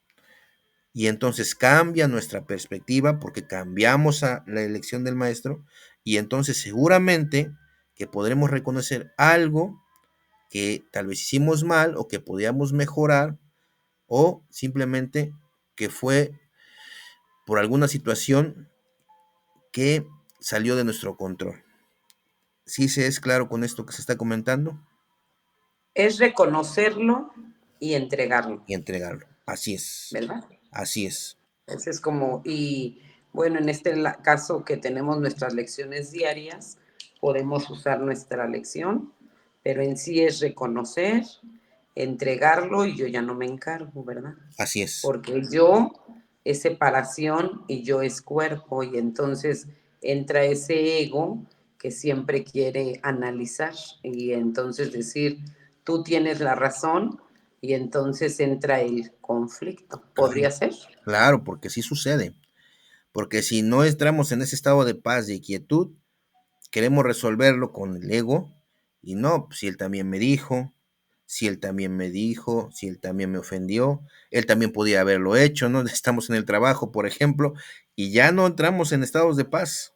y entonces cambia nuestra perspectiva porque cambiamos a la elección del maestro, y entonces seguramente que podremos reconocer algo que tal vez hicimos mal o que podíamos mejorar, o simplemente que fue por alguna situación que salió de nuestro control. ¿Sí se es claro con esto que se está comentando? Es reconocerlo y entregarlo, Y entregarlo. Así es. ¿verdad? Así es. Ese es como, y bueno, en este caso que tenemos nuestras lecciones diarias, podemos usar nuestra lección, pero en sí es reconocer, entregarlo y yo ya no me encargo, ¿verdad? Así es. Porque yo es separación y yo es cuerpo y entonces entra ese ego que siempre quiere analizar y entonces decir, tú tienes la razón y entonces entra el conflicto. Claro, ¿Podría ser? claro, porque sí sucede. Porque si no entramos en ese estado de paz y quietud, queremos resolverlo con el ego Y no, pues, si él también me dijo, si él también me dijo, si él también me ofendió, él también podía haberlo hecho, ¿no? Estamos en el trabajo, por ejemplo, y ya no entramos en estados de paz.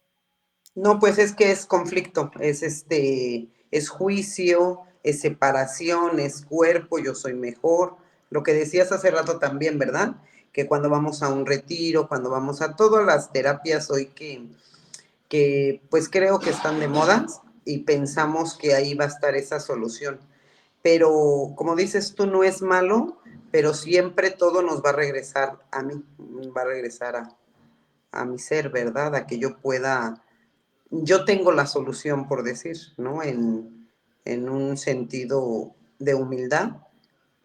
No, pues es que es conflicto, es juicio, es separación, es cuerpo, yo soy mejor. Lo que decías hace rato también, ¿verdad? Que cuando vamos a un retiro, cuando vamos a todas las terapias hoy que pues creo que están de moda y pensamos que ahí va a estar esa solución. Pero como dices tú, no es malo, pero siempre todo nos va a regresar a mí, va a regresar a mi ser, ¿verdad? A que yo pueda, yo tengo la solución, por decir, ¿no? En un sentido de humildad,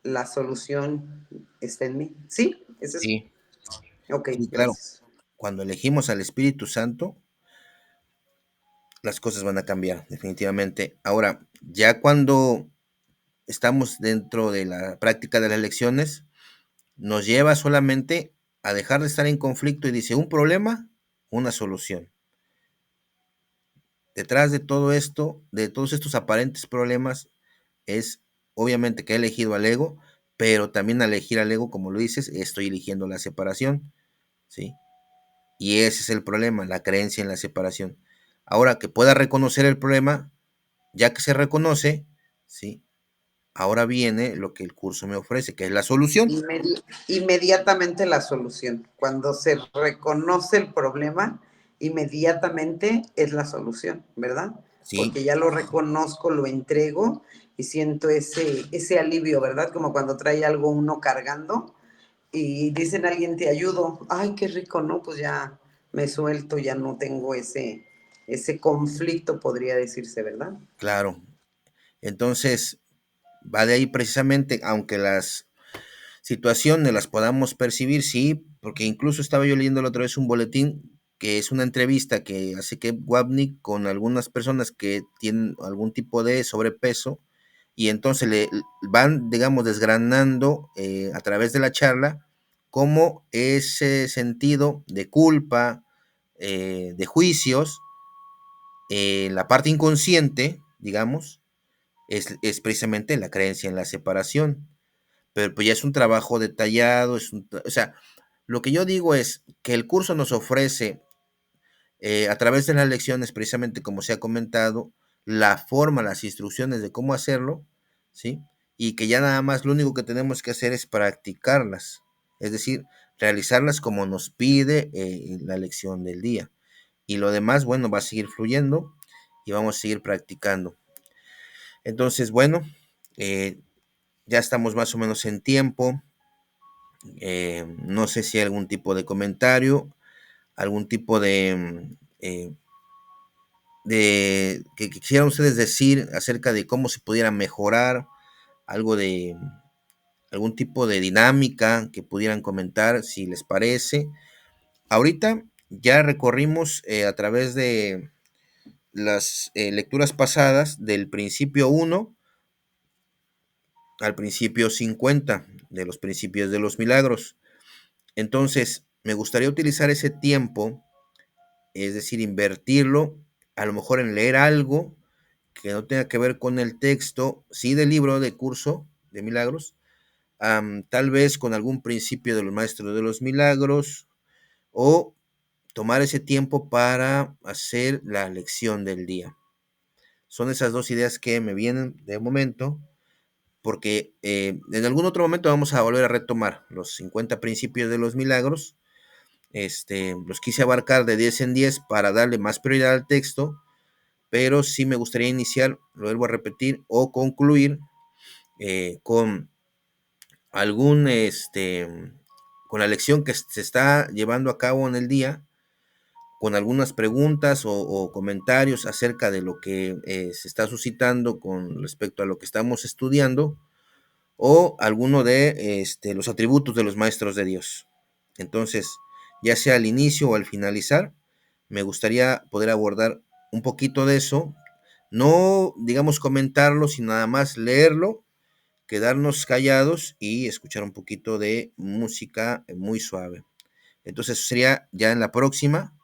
la solución está en mí. ¿Sí? ¿Ese es? Sí, Ok, sí, claro. gracias. Cuando elegimos al Espíritu Santo, las cosas van a cambiar, definitivamente. Ahora, ya cuando estamos dentro de la práctica de las lecciones, nos lleva solamente a dejar de estar en conflicto y dice, un problema, una solución. Detrás de todo esto, de todos estos aparentes problemas, es obviamente que he elegido al ego, pero también al elegir al ego, como lo dices, estoy eligiendo la separación, ¿sí? Y ese es el problema, la creencia en la separación. Ahora que pueda reconocer el problema, ya que se reconoce, ¿sí? Ahora viene lo que el curso me ofrece, que es la solución. Inmediatamente la solución. Cuando se reconoce el problema, inmediatamente es la solución, ¿verdad? Sí, Porque ya lo reconozco, lo entrego y siento ese alivio, ¿verdad? Como cuando trae algo uno cargando y dicen a alguien te ayudo, ay, qué rico, ¿no? Pues ya me suelto, ya no tengo ese conflicto, podría decirse, ¿verdad? claro. Entonces, va de ahí precisamente, aunque las situaciones las podamos percibir, sí, porque incluso estaba yo leyendo la otra vez un boletín que es una entrevista que hace Kev Wapnick con algunas personas que tienen algún tipo de sobrepeso y entonces le van, digamos, desgranando a través de la charla cómo ese sentido de culpa, de juicios, la parte inconsciente, digamos, es precisamente la creencia en la separación, pero pues ya es un trabajo detallado, o sea, lo que yo digo es que el curso nos ofrece a través de las lecciones, precisamente como se ha comentado, la forma, las instrucciones de cómo hacerlo, ¿sí? Y que ya nada más lo único que tenemos que hacer es practicarlas, es decir, realizarlas como nos pide la lección del día. Y lo demás, bueno, va a seguir fluyendo y vamos a seguir practicando. Entonces, bueno, eh, ya estamos más o menos en tiempo. No sé si hay algún tipo de comentario, algún tipo de que quisieran ustedes decir acerca de cómo se pudiera mejorar, algo de algún tipo de dinámica que pudieran comentar, si les parece. Ahorita ya recorrimos a través de las lecturas pasadas del principio 1 al principio 50 de los principios de los milagros. Entonces, me gustaría utilizar ese tiempo, es decir, invertirlo a lo mejor en leer algo que no tenga que ver con el texto, sí del libro de curso de milagros, tal vez con algún principio de los maestros de los milagros, o tomar ese tiempo para hacer la lección del día. Son esas dos ideas que me vienen de momento, porque en algún otro momento vamos a volver a retomar los 50 principios de los milagros. Los quise abarcar de 10 en 10 para darle más prioridad al texto, pero sí me gustaría iniciar, lo vuelvo a repetir, o concluir con algún, con la lección que se está llevando a cabo en el día, con algunas preguntas o comentarios acerca de lo que se está suscitando con respecto a lo que estamos estudiando, o alguno de los atributos de los maestros de Dios. Entonces, ya sea al inicio o al finalizar, me gustaría poder abordar un poquito de eso, no digamos comentarlo, sino nada más leerlo, quedarnos callados y escuchar un poquito de música muy suave. Entonces, eso sería ya en la próxima.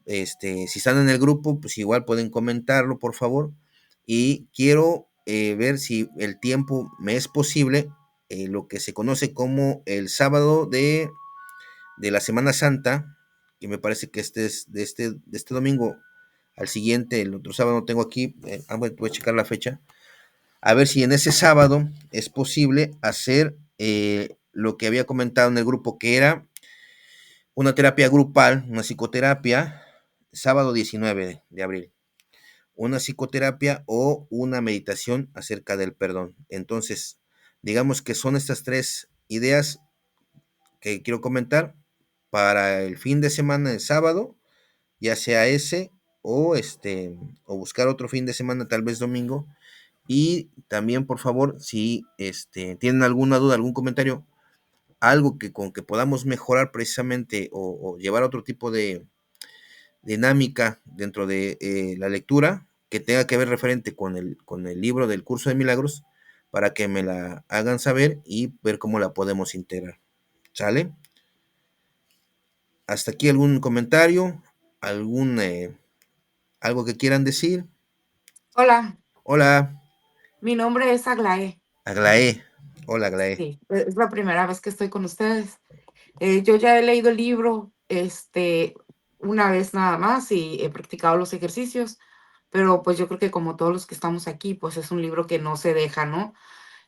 Si están en el grupo, pues igual pueden comentarlo, por favor, y quiero ver si el tiempo me es posible, lo que se conoce como el sábado de la Semana Santa, que me parece que este es de este domingo al siguiente, el otro sábado no tengo aquí, voy a checar la fecha, a ver si en ese sábado es posible hacer lo que había comentado en el grupo, que era una terapia grupal, una psicoterapia, sábado 19 de abril, una psicoterapia o una meditación acerca del perdón. Entonces, digamos que son estas tres ideas que quiero comentar para el fin de semana, el sábado, ya sea ese o buscar otro fin de semana, tal vez domingo. Y también, por favor, si tienen alguna duda, algún comentario, algo que con que podamos mejorar precisamente o llevar otro tipo de dinámica dentro de la lectura que tenga que ver referente con el libro del curso de milagros, para que me la hagan saber y ver cómo la podemos integrar. ¿Sale? Hasta aquí algún comentario, algo que quieran decir. Hola, Hola, mi nombre es Aglaé. Aglaé. Hola, Aglaé. Sí, es la primera vez que estoy con ustedes. Yo ya he leído el libro, una vez nada más y he practicado los ejercicios, pero pues yo creo que como todos los que estamos aquí, pues es un libro que no se deja, ¿no?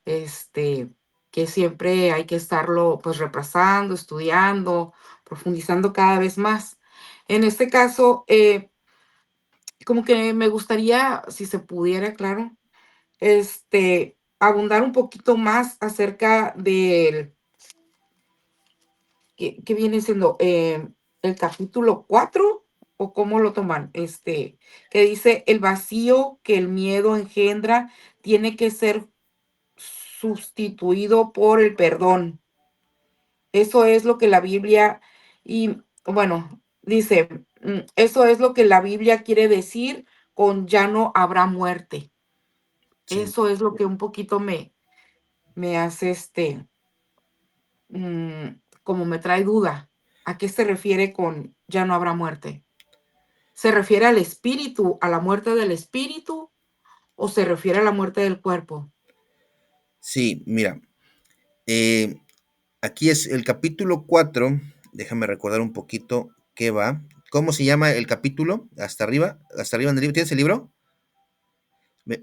Este, que siempre hay que estarlo pues repasando, estudiando, profundizando cada vez más. En este caso, como que me gustaría, si se pudiera, claro, abundar un poquito más acerca del que viene siendo el capítulo 4 o cómo lo toman, que dice el vacío que el miedo engendra tiene que ser sustituido por el perdón. Eso es lo que la Biblia, y bueno, dice, eso es lo que la Biblia quiere decir con ya no habrá muerte. Sí, Eso es lo que un poquito me hace como me trae duda. ¿A qué se refiere con ya no habrá muerte? ¿Se refiere al espíritu, a la muerte del espíritu o se refiere a la muerte del cuerpo? sí, mira, eh, aquí es el capítulo 4. Déjame recordar un poquito qué va. ¿Cómo se llama el capítulo? Hasta arriba en el libro. ¿Tienes el libro?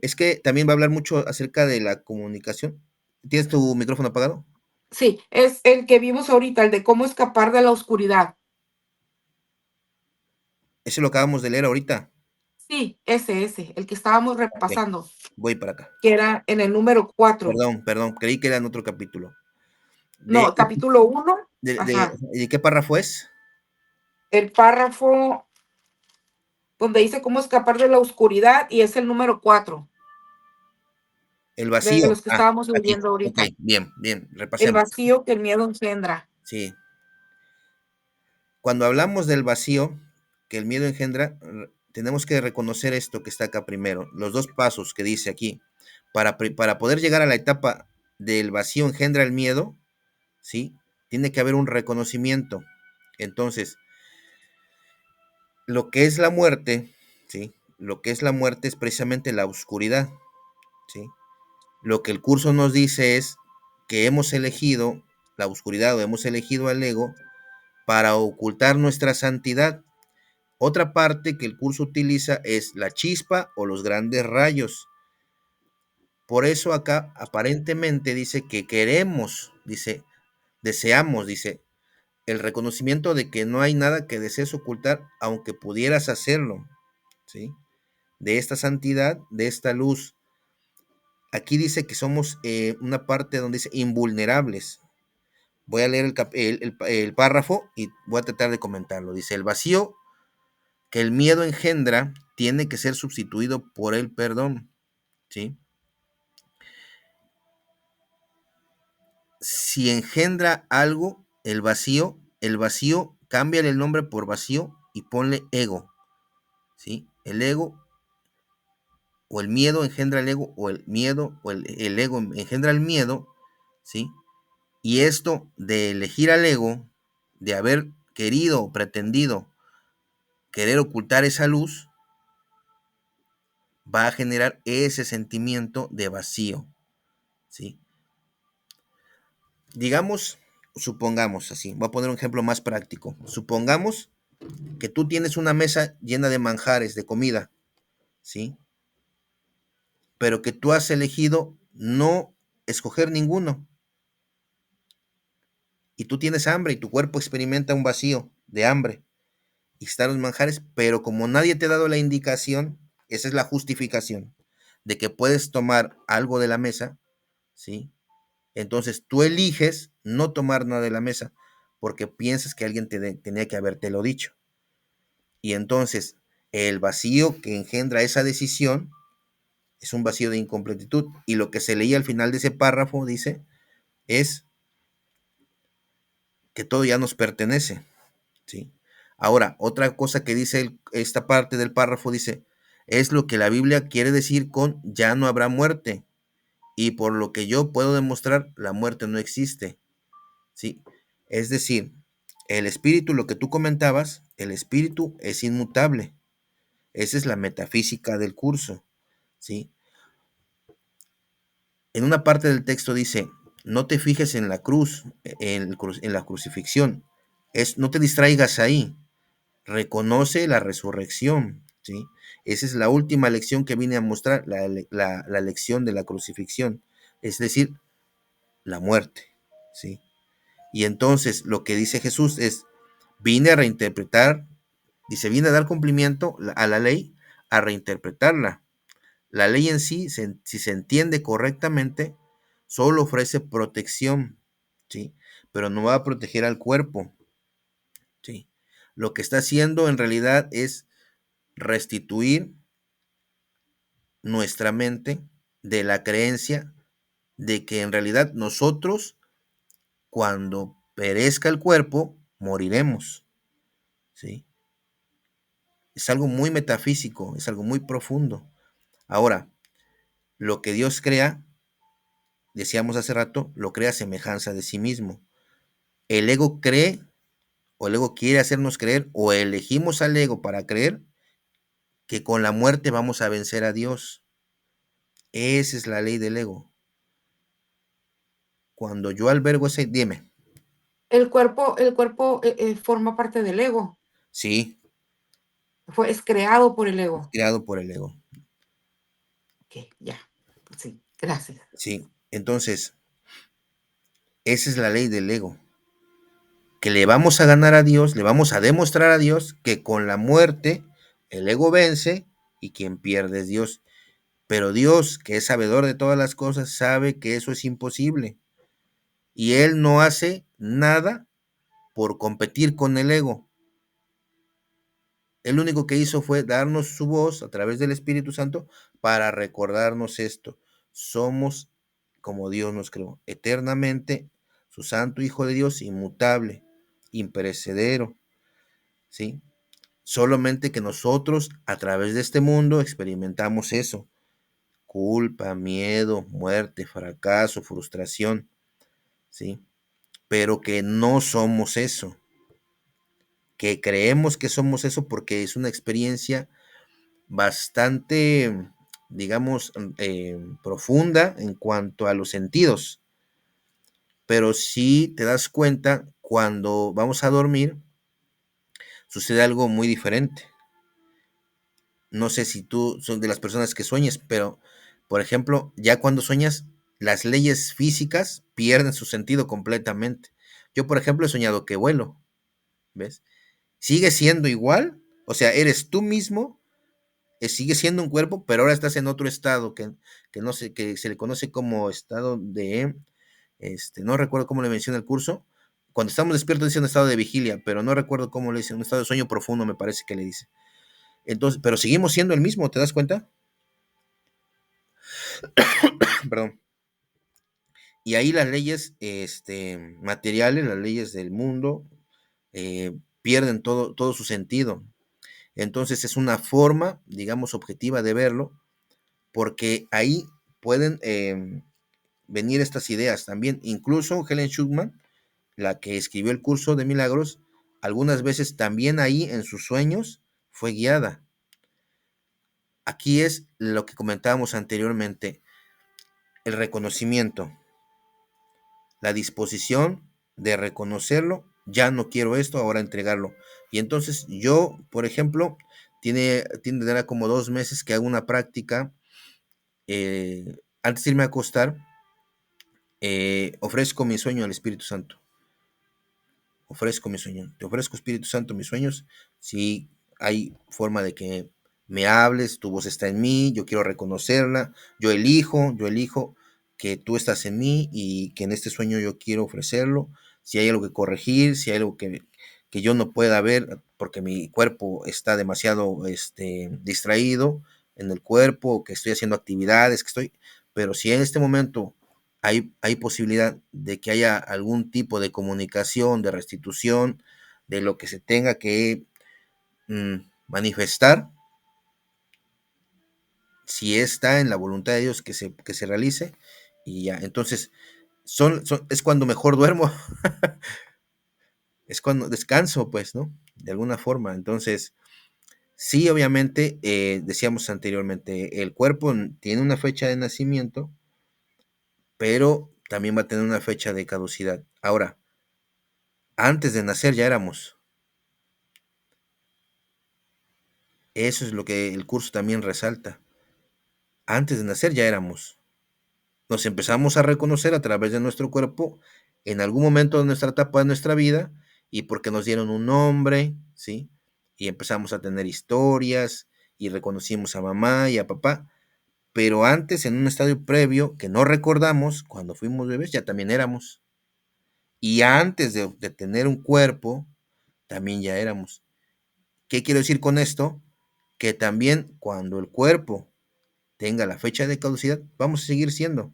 Es que también va a hablar mucho acerca de la comunicación. ¿Tienes tu micrófono apagado? Sí, es el que vimos ahorita, el de cómo escapar de la oscuridad. Ese lo acabamos de leer ahorita. Sí, ese, el que estábamos Ok, repasando, voy para acá. que era en el número 4. Perdón, perdón, creí que era en otro capítulo. ¿De, No, capítulo 1. de, de- Ajá. de qué párrafo es? El párrafo donde dice cómo escapar de la oscuridad y es el número 4 El de vacío. los que Ah, estábamos aquí. leyendo Ok, ahorita. bien, bien, El repasemos. vacío que el miedo engendra. Sí. Cuando hablamos del vacío que el miedo engendra, tenemos que reconocer esto que está acá primero, los dos pasos que dice aquí. Para poder llegar a la etapa del vacío engendra el miedo, ¿sí? Tiene que haber un reconocimiento. Entonces, lo que es la muerte, ¿sí? Lo que es la muerte es precisamente la oscuridad, ¿sí? Lo que el curso nos dice es que hemos elegido la oscuridad o hemos elegido al ego para ocultar nuestra santidad. Otra parte que el curso utiliza es la chispa o los grandes rayos. Por eso acá aparentemente dice que queremos, dice, deseamos, dice, el reconocimiento de que no hay nada que desees ocultar, aunque pudieras hacerlo, ¿sí? De esta santidad, de esta luz. Aquí dice que somos una parte donde dice invulnerables. Voy a leer el párrafo y voy a tratar de comentarlo. Dice, el vacío que el miedo engendra tiene que ser sustituido por el perdón, ¿sí? Si engendra algo, el vacío, cámbiale el nombre por vacío y ponle ego, ¿sí? El ego o el miedo engendra el ego, o el miedo o el ego engendra el miedo, ¿sí? Y esto de elegir al ego, de haber querido o pretendido querer ocultar esa luz, va a generar ese sentimiento de vacío, ¿sí? Digamos, supongamos así, voy a poner un ejemplo más práctico. Supongamos que tú tienes una mesa llena de manjares, de comida, ¿sí? Pero que tú has elegido no escoger ninguno. Y tú tienes hambre y tu cuerpo experimenta un vacío de hambre. Y están los manjares, pero como nadie te ha dado la indicación, esa es la justificación de que puedes tomar algo de la mesa, ¿sí? Entonces tú eliges no tomar nada de la mesa porque piensas que alguien tenía que habértelo dicho. Y entonces el vacío que engendra esa decisión es un vacío de incompletitud. Y lo que se leía al final de ese párrafo dice es que todo ya nos pertenece, ¿sí? Ahora, otra cosa que dice esta parte del párrafo dice, es lo que la Biblia quiere decir con ya no habrá muerte. Y por lo que yo puedo demostrar, la muerte no existe, ¿sí? Es decir, el espíritu, lo que tú comentabas, el espíritu es inmutable. Esa es la metafísica del curso, ¿sí? En una parte del texto dice, no te fijes en la cruz, en la crucifixión. No te distraigas ahí. Reconoce la resurrección, ¿sí? Esa es la última lección que vine a mostrar, la lección de la crucifixión, es decir, la muerte, ¿sí? Y entonces lo que dice Jesús es, vine a reinterpretar, dice, vine a dar cumplimiento a la ley, a reinterpretarla. La ley en sí, si se entiende correctamente, solo ofrece protección, ¿sí? Pero no va a proteger al cuerpo, ¿sí? Lo que está haciendo en realidad es restituir nuestra mente de la creencia de que en realidad nosotros, cuando perezca el cuerpo, moriremos, ¿sí? Es algo muy metafísico, es algo muy profundo. Ahora, lo que Dios crea, decíamos hace rato, lo crea a semejanza de sí mismo. El ego cree, o el ego quiere hacernos creer, o elegimos al ego para creer que con la muerte vamos a vencer a Dios. Esa es la ley del ego. Cuando yo albergo ese, dime, El cuerpo forma parte del ego, sí, es creado por el es ego. creado por el ego, Ok, ya, sí, gracias. sí. Entonces, esa es la ley del ego, que le vamos a ganar a Dios, le vamos a demostrar a Dios que con la muerte el ego vence y quien pierde es Dios. Pero Dios, que es sabedor de todas las cosas, sabe que eso es imposible. Y Él no hace nada por competir con el ego. Él lo único que hizo fue darnos su voz a través del Espíritu Santo para recordarnos esto. Somos como Dios nos creó, eternamente, su santo Hijo de Dios, inmutable, imperecedero, ¿sí? Solamente que nosotros a través de este mundo experimentamos eso, culpa, miedo, muerte, fracaso, frustración, ¿sí? Pero que no somos eso, que creemos que somos eso porque es una experiencia bastante, digamos, profunda en cuanto a los sentidos, pero si te das cuenta, cuando vamos a dormir, sucede algo muy diferente. No sé si tú son de las personas que sueñes, pero, por ejemplo, ya cuando sueñas, las leyes físicas pierden su sentido completamente. Yo, por ejemplo, he soñado que vuelo, ¿ves? Sigue siendo igual, o sea, eres tú mismo, sigue siendo un cuerpo, pero ahora estás en otro estado que no sé, que se le conoce como estado de, no recuerdo cómo le menciona el curso. Cuando estamos despiertos dice un estado de vigilia, pero no recuerdo cómo le dice, un estado de sueño profundo me parece que le dice. Entonces, pero seguimos siendo el mismo, ¿te das cuenta? Perdón. Y ahí las leyes materiales, las leyes del mundo, pierden todo su sentido. Entonces es una forma, digamos, objetiva de verlo, porque ahí pueden venir estas ideas también. Incluso Helen Schuckman, la que escribió el curso de milagros, algunas veces también ahí en sus sueños fue guiada. aquí es lo que comentábamos anteriormente, el reconocimiento, la disposición de reconocerlo, ya no quiero esto, ahora entregarlo. Y entonces yo, por ejemplo, tiene como 2 meses que hago una práctica, antes de irme a acostar, ofrezco mi sueño al Espíritu Santo. Ofrezco mi sueño, te ofrezco Espíritu Santo mis sueños, si hay forma de que me hables, tu voz está en mí, yo quiero reconocerla, yo elijo que tú estás en mí y que en este sueño yo quiero ofrecerlo, si hay algo que corregir, si hay algo que yo no pueda ver porque mi cuerpo está demasiado distraído en el cuerpo, que estoy haciendo actividades, pero si en este momento hay posibilidad de que haya algún tipo de comunicación, de restitución, de lo que se tenga que manifestar, si está en la voluntad de Dios que se realice, y ya, entonces es cuando mejor duermo, es cuando descanso, pues, ¿no? De alguna forma, entonces, sí, obviamente, decíamos anteriormente, el cuerpo tiene una fecha de nacimiento, pero también va a tener una fecha de caducidad. Ahora, antes de nacer ya éramos. Eso es lo que el curso también resalta. Antes de nacer ya éramos. Nos empezamos a reconocer a través de nuestro cuerpo en algún momento de nuestra etapa de nuestra vida y porque nos dieron un nombre, ¿sí? Y empezamos a tener historias y reconocimos a mamá y a papá. Pero antes, en un estadio previo que no recordamos, cuando fuimos bebés, ya también éramos. Y antes de tener un cuerpo, también ya éramos. ¿Qué quiero decir con esto? Que también cuando el cuerpo tenga la fecha de caducidad, vamos a seguir siendo.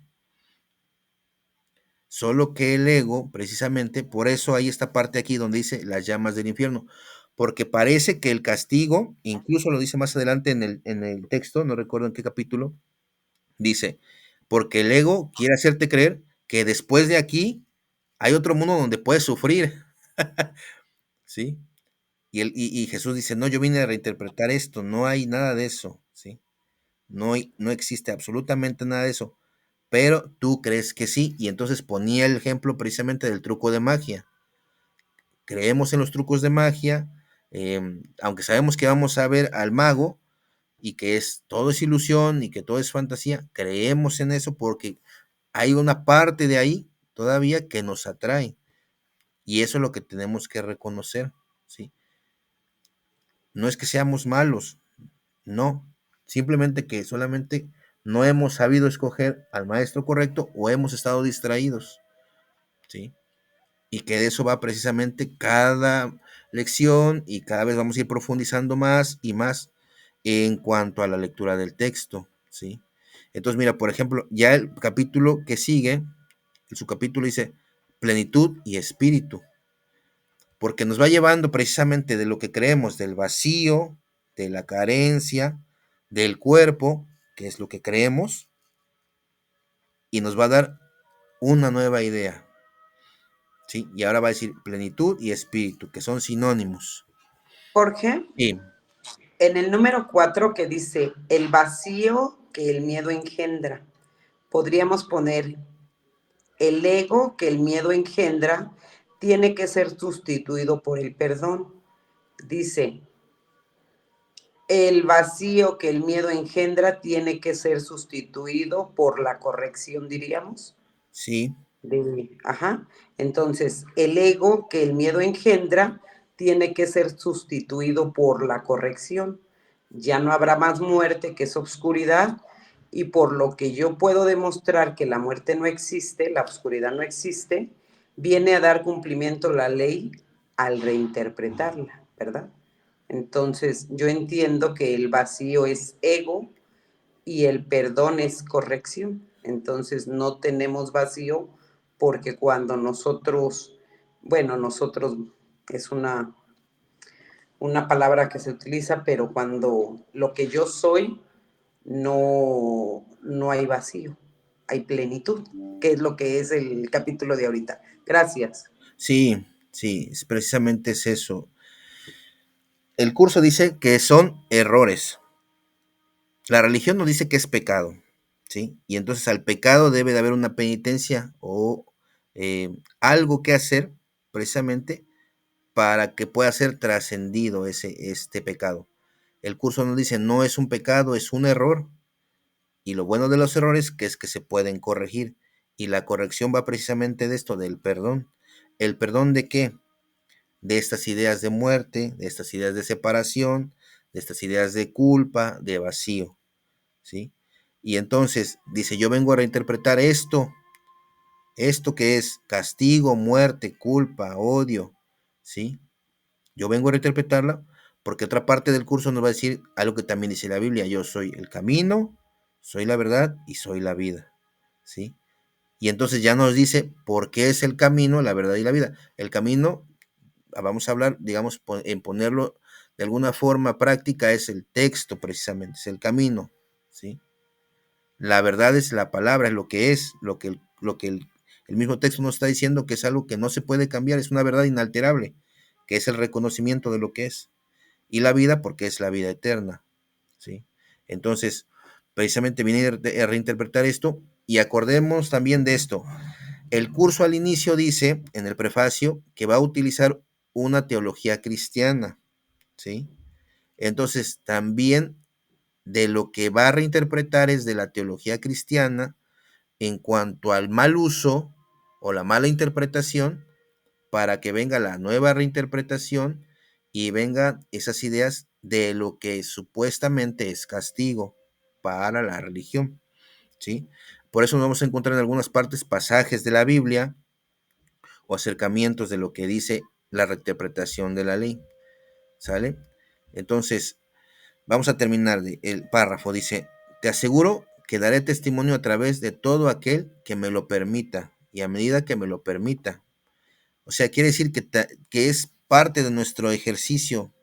Solo que el ego, precisamente, por eso hay esta parte aquí donde dice las llamas del infierno, porque parece que el castigo, incluso lo dice más adelante en el texto, no recuerdo en qué capítulo, dice, porque el ego quiere hacerte creer que después de aquí hay otro mundo donde puedes sufrir, ¿sí? Y Jesús dice, no, yo vine a reinterpretar esto, no hay nada de eso, ¿sí? No existe absolutamente nada de eso, pero tú crees que sí, y entonces ponía el ejemplo precisamente del truco de magia. Creemos en los trucos de magia, aunque sabemos que vamos a ver al mago y que todo es ilusión y que todo es fantasía, creemos en eso porque hay una parte de ahí todavía que nos atrae, y eso es lo que tenemos que reconocer, ¿sí? No es que seamos malos, no, simplemente que solamente no hemos sabido escoger al maestro correcto o hemos estado distraídos, ¿sí? Y que de eso va precisamente cada lección y cada vez vamos a ir profundizando más y más en cuanto a la lectura del texto, ¿sí? Entonces, mira, por ejemplo, ya el capítulo que sigue, en su capítulo dice plenitud y espíritu, porque nos va llevando precisamente de lo que creemos, del vacío, de la carencia, del cuerpo, que es lo que creemos, y nos va a dar una nueva idea, ¿sí? Y ahora va a decir plenitud y espíritu, que son sinónimos. Jorge, Sí, en el número 4 que dice el vacío que el miedo engendra, podríamos poner el ego que el miedo engendra tiene que ser sustituido por el perdón. Dice, el vacío que el miedo engendra tiene que ser sustituido por la corrección, diríamos. sí, Ajá. Entonces, el ego que el miedo engendra tiene que ser sustituido por la corrección. Ya no habrá más muerte, que es obscuridad, y por lo que yo puedo demostrar que la muerte no existe, la oscuridad no existe, viene a dar cumplimiento la ley al reinterpretarla, ¿verdad? Entonces, yo entiendo que el vacío es ego y el perdón es corrección. Entonces, no tenemos vacío porque cuando nosotros, bueno, nosotros es una palabra que se utiliza, pero cuando lo que yo soy, no hay vacío, hay plenitud, que es lo que es el capítulo de ahorita. Gracias. sí, sí, precisamente es eso. El curso dice que son errores, La religión nos dice que es pecado, ¿sí? Y entonces al pecado debe de haber una penitencia o algo que hacer precisamente para que pueda ser trascendido este pecado. El curso nos dice, no es un pecado, es un error. Y lo bueno de los errores que es que se pueden corregir. Y la corrección va precisamente de esto, del perdón. ¿El perdón de qué? De estas ideas de muerte, de estas ideas de separación, de estas ideas de culpa, de vacío, ¿sí? Y entonces dice, yo vengo a reinterpretar esto que es castigo, muerte, culpa, odio, ¿sí? Yo vengo a reinterpretarla porque otra parte del curso nos va a decir algo que también dice la Biblia, yo soy el camino, soy la verdad y soy la vida, ¿sí? Y entonces ya nos dice por qué es el camino, la verdad y la vida. El camino, vamos a hablar, digamos, en ponerlo de alguna forma práctica, es el texto precisamente, es el camino, ¿sí? La verdad es la palabra, es lo que es, el mismo texto nos está diciendo que es algo que no se puede cambiar, es una verdad inalterable, que es el reconocimiento de lo que es. Y la vida porque es la vida eterna, ¿sí? Entonces, precisamente viene a reinterpretar esto y acordemos también de esto. El curso al inicio dice, en el prefacio, que va a utilizar una teología cristiana, ¿sí? Entonces, también de lo que va a reinterpretar es de la teología cristiana en cuanto al mal uso o la mala interpretación para que venga la nueva reinterpretación y vengan esas ideas de lo que supuestamente es castigo para la religión, ¿sí? Por eso nos vamos a encontrar en algunas partes pasajes de la Biblia o acercamientos de lo que dice la reinterpretación de la ley, ¿sale? Entonces, vamos a terminar el párrafo. Dice, te aseguro que daré testimonio a través de todo aquel que me lo permita y a medida que me lo permita. O sea, quiere decir que es parte de nuestro ejercicio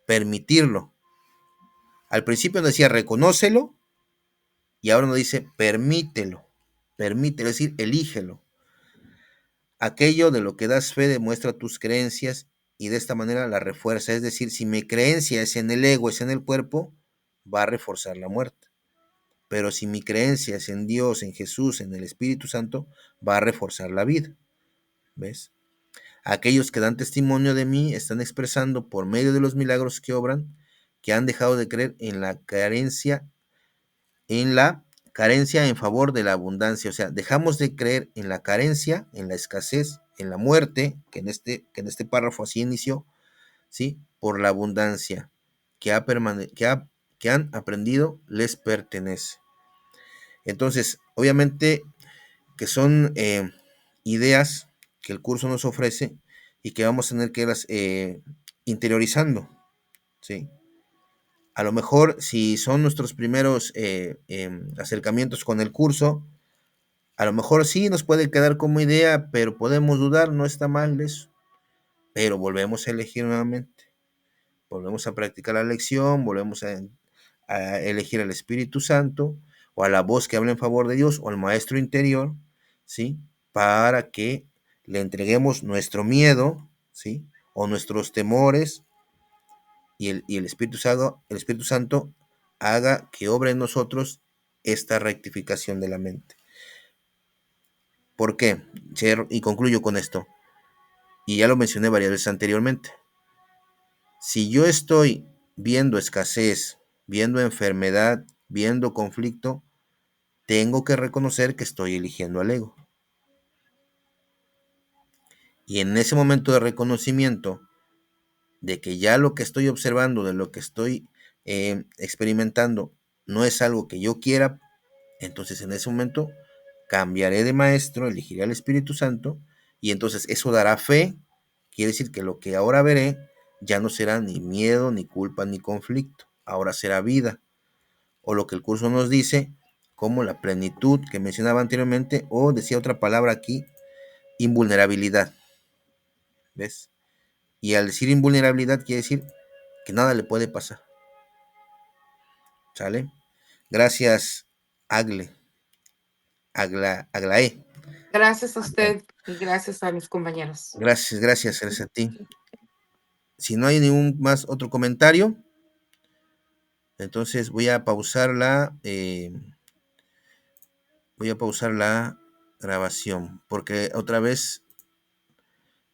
permitirlo. Al principio nos decía reconócelo y ahora nos dice permítelo. Permítelo, es decir, elígelo. Aquello de lo que das fe demuestra tus creencias y de esta manera la refuerza. Es decir, si mi creencia es en el ego, es en el cuerpo, va a reforzar la muerte. Pero si mi creencia es en Dios, en Jesús, en el Espíritu Santo, va a reforzar la vida. ¿Ves? Aquellos que dan testimonio de mí están expresando por medio de los milagros que obran que han dejado de creer en la carencia en favor de la abundancia. O sea, dejamos de creer en la carencia, en la escasez, en la muerte, que en este párrafo así inició, ¿sí? Por la abundancia que han aprendido les pertenece. Entonces, obviamente que son ideas que el curso nos ofrece y que vamos a tener que irlas interiorizando, ¿sí? A lo mejor, si son nuestros primeros acercamientos con el curso, a lo mejor sí nos puede quedar como idea, pero podemos dudar, no está mal eso. Pero volvemos a elegir nuevamente, volvemos a practicar la lección, volvemos a elegir al Espíritu Santo o a la voz que habla en favor de Dios o al maestro interior, ¿sí? Para que le entreguemos nuestro miedo, ¿sí? O nuestros temores y el Espíritu Santo haga que obre en nosotros esta rectificación de la mente. ¿Por qué? Y concluyo con esto. Y ya lo mencioné varias veces anteriormente. Si yo estoy viendo escasez, viendo enfermedad, viendo conflicto, tengo que reconocer que estoy eligiendo al ego. Y en ese momento de reconocimiento de que ya lo que estoy observando, de lo que estoy experimentando, no es algo que yo quiera, entonces en ese momento cambiaré de maestro, elegiré al Espíritu Santo, y entonces eso dará fe, quiere decir que lo que ahora veré ya no será ni miedo, ni culpa, ni conflicto, ahora será vida, o lo que el curso nos dice, como la plenitud que mencionaba anteriormente, o decía otra palabra aquí, invulnerabilidad, ¿ves? Y al decir invulnerabilidad quiere decir que nada le puede pasar, ¿sale? Gracias, Aglaé. Gracias a usted y gracias a mis compañeros. Gracias a ti. Si no hay ningún más otro comentario, Entonces voy a pausar la grabación porque otra vez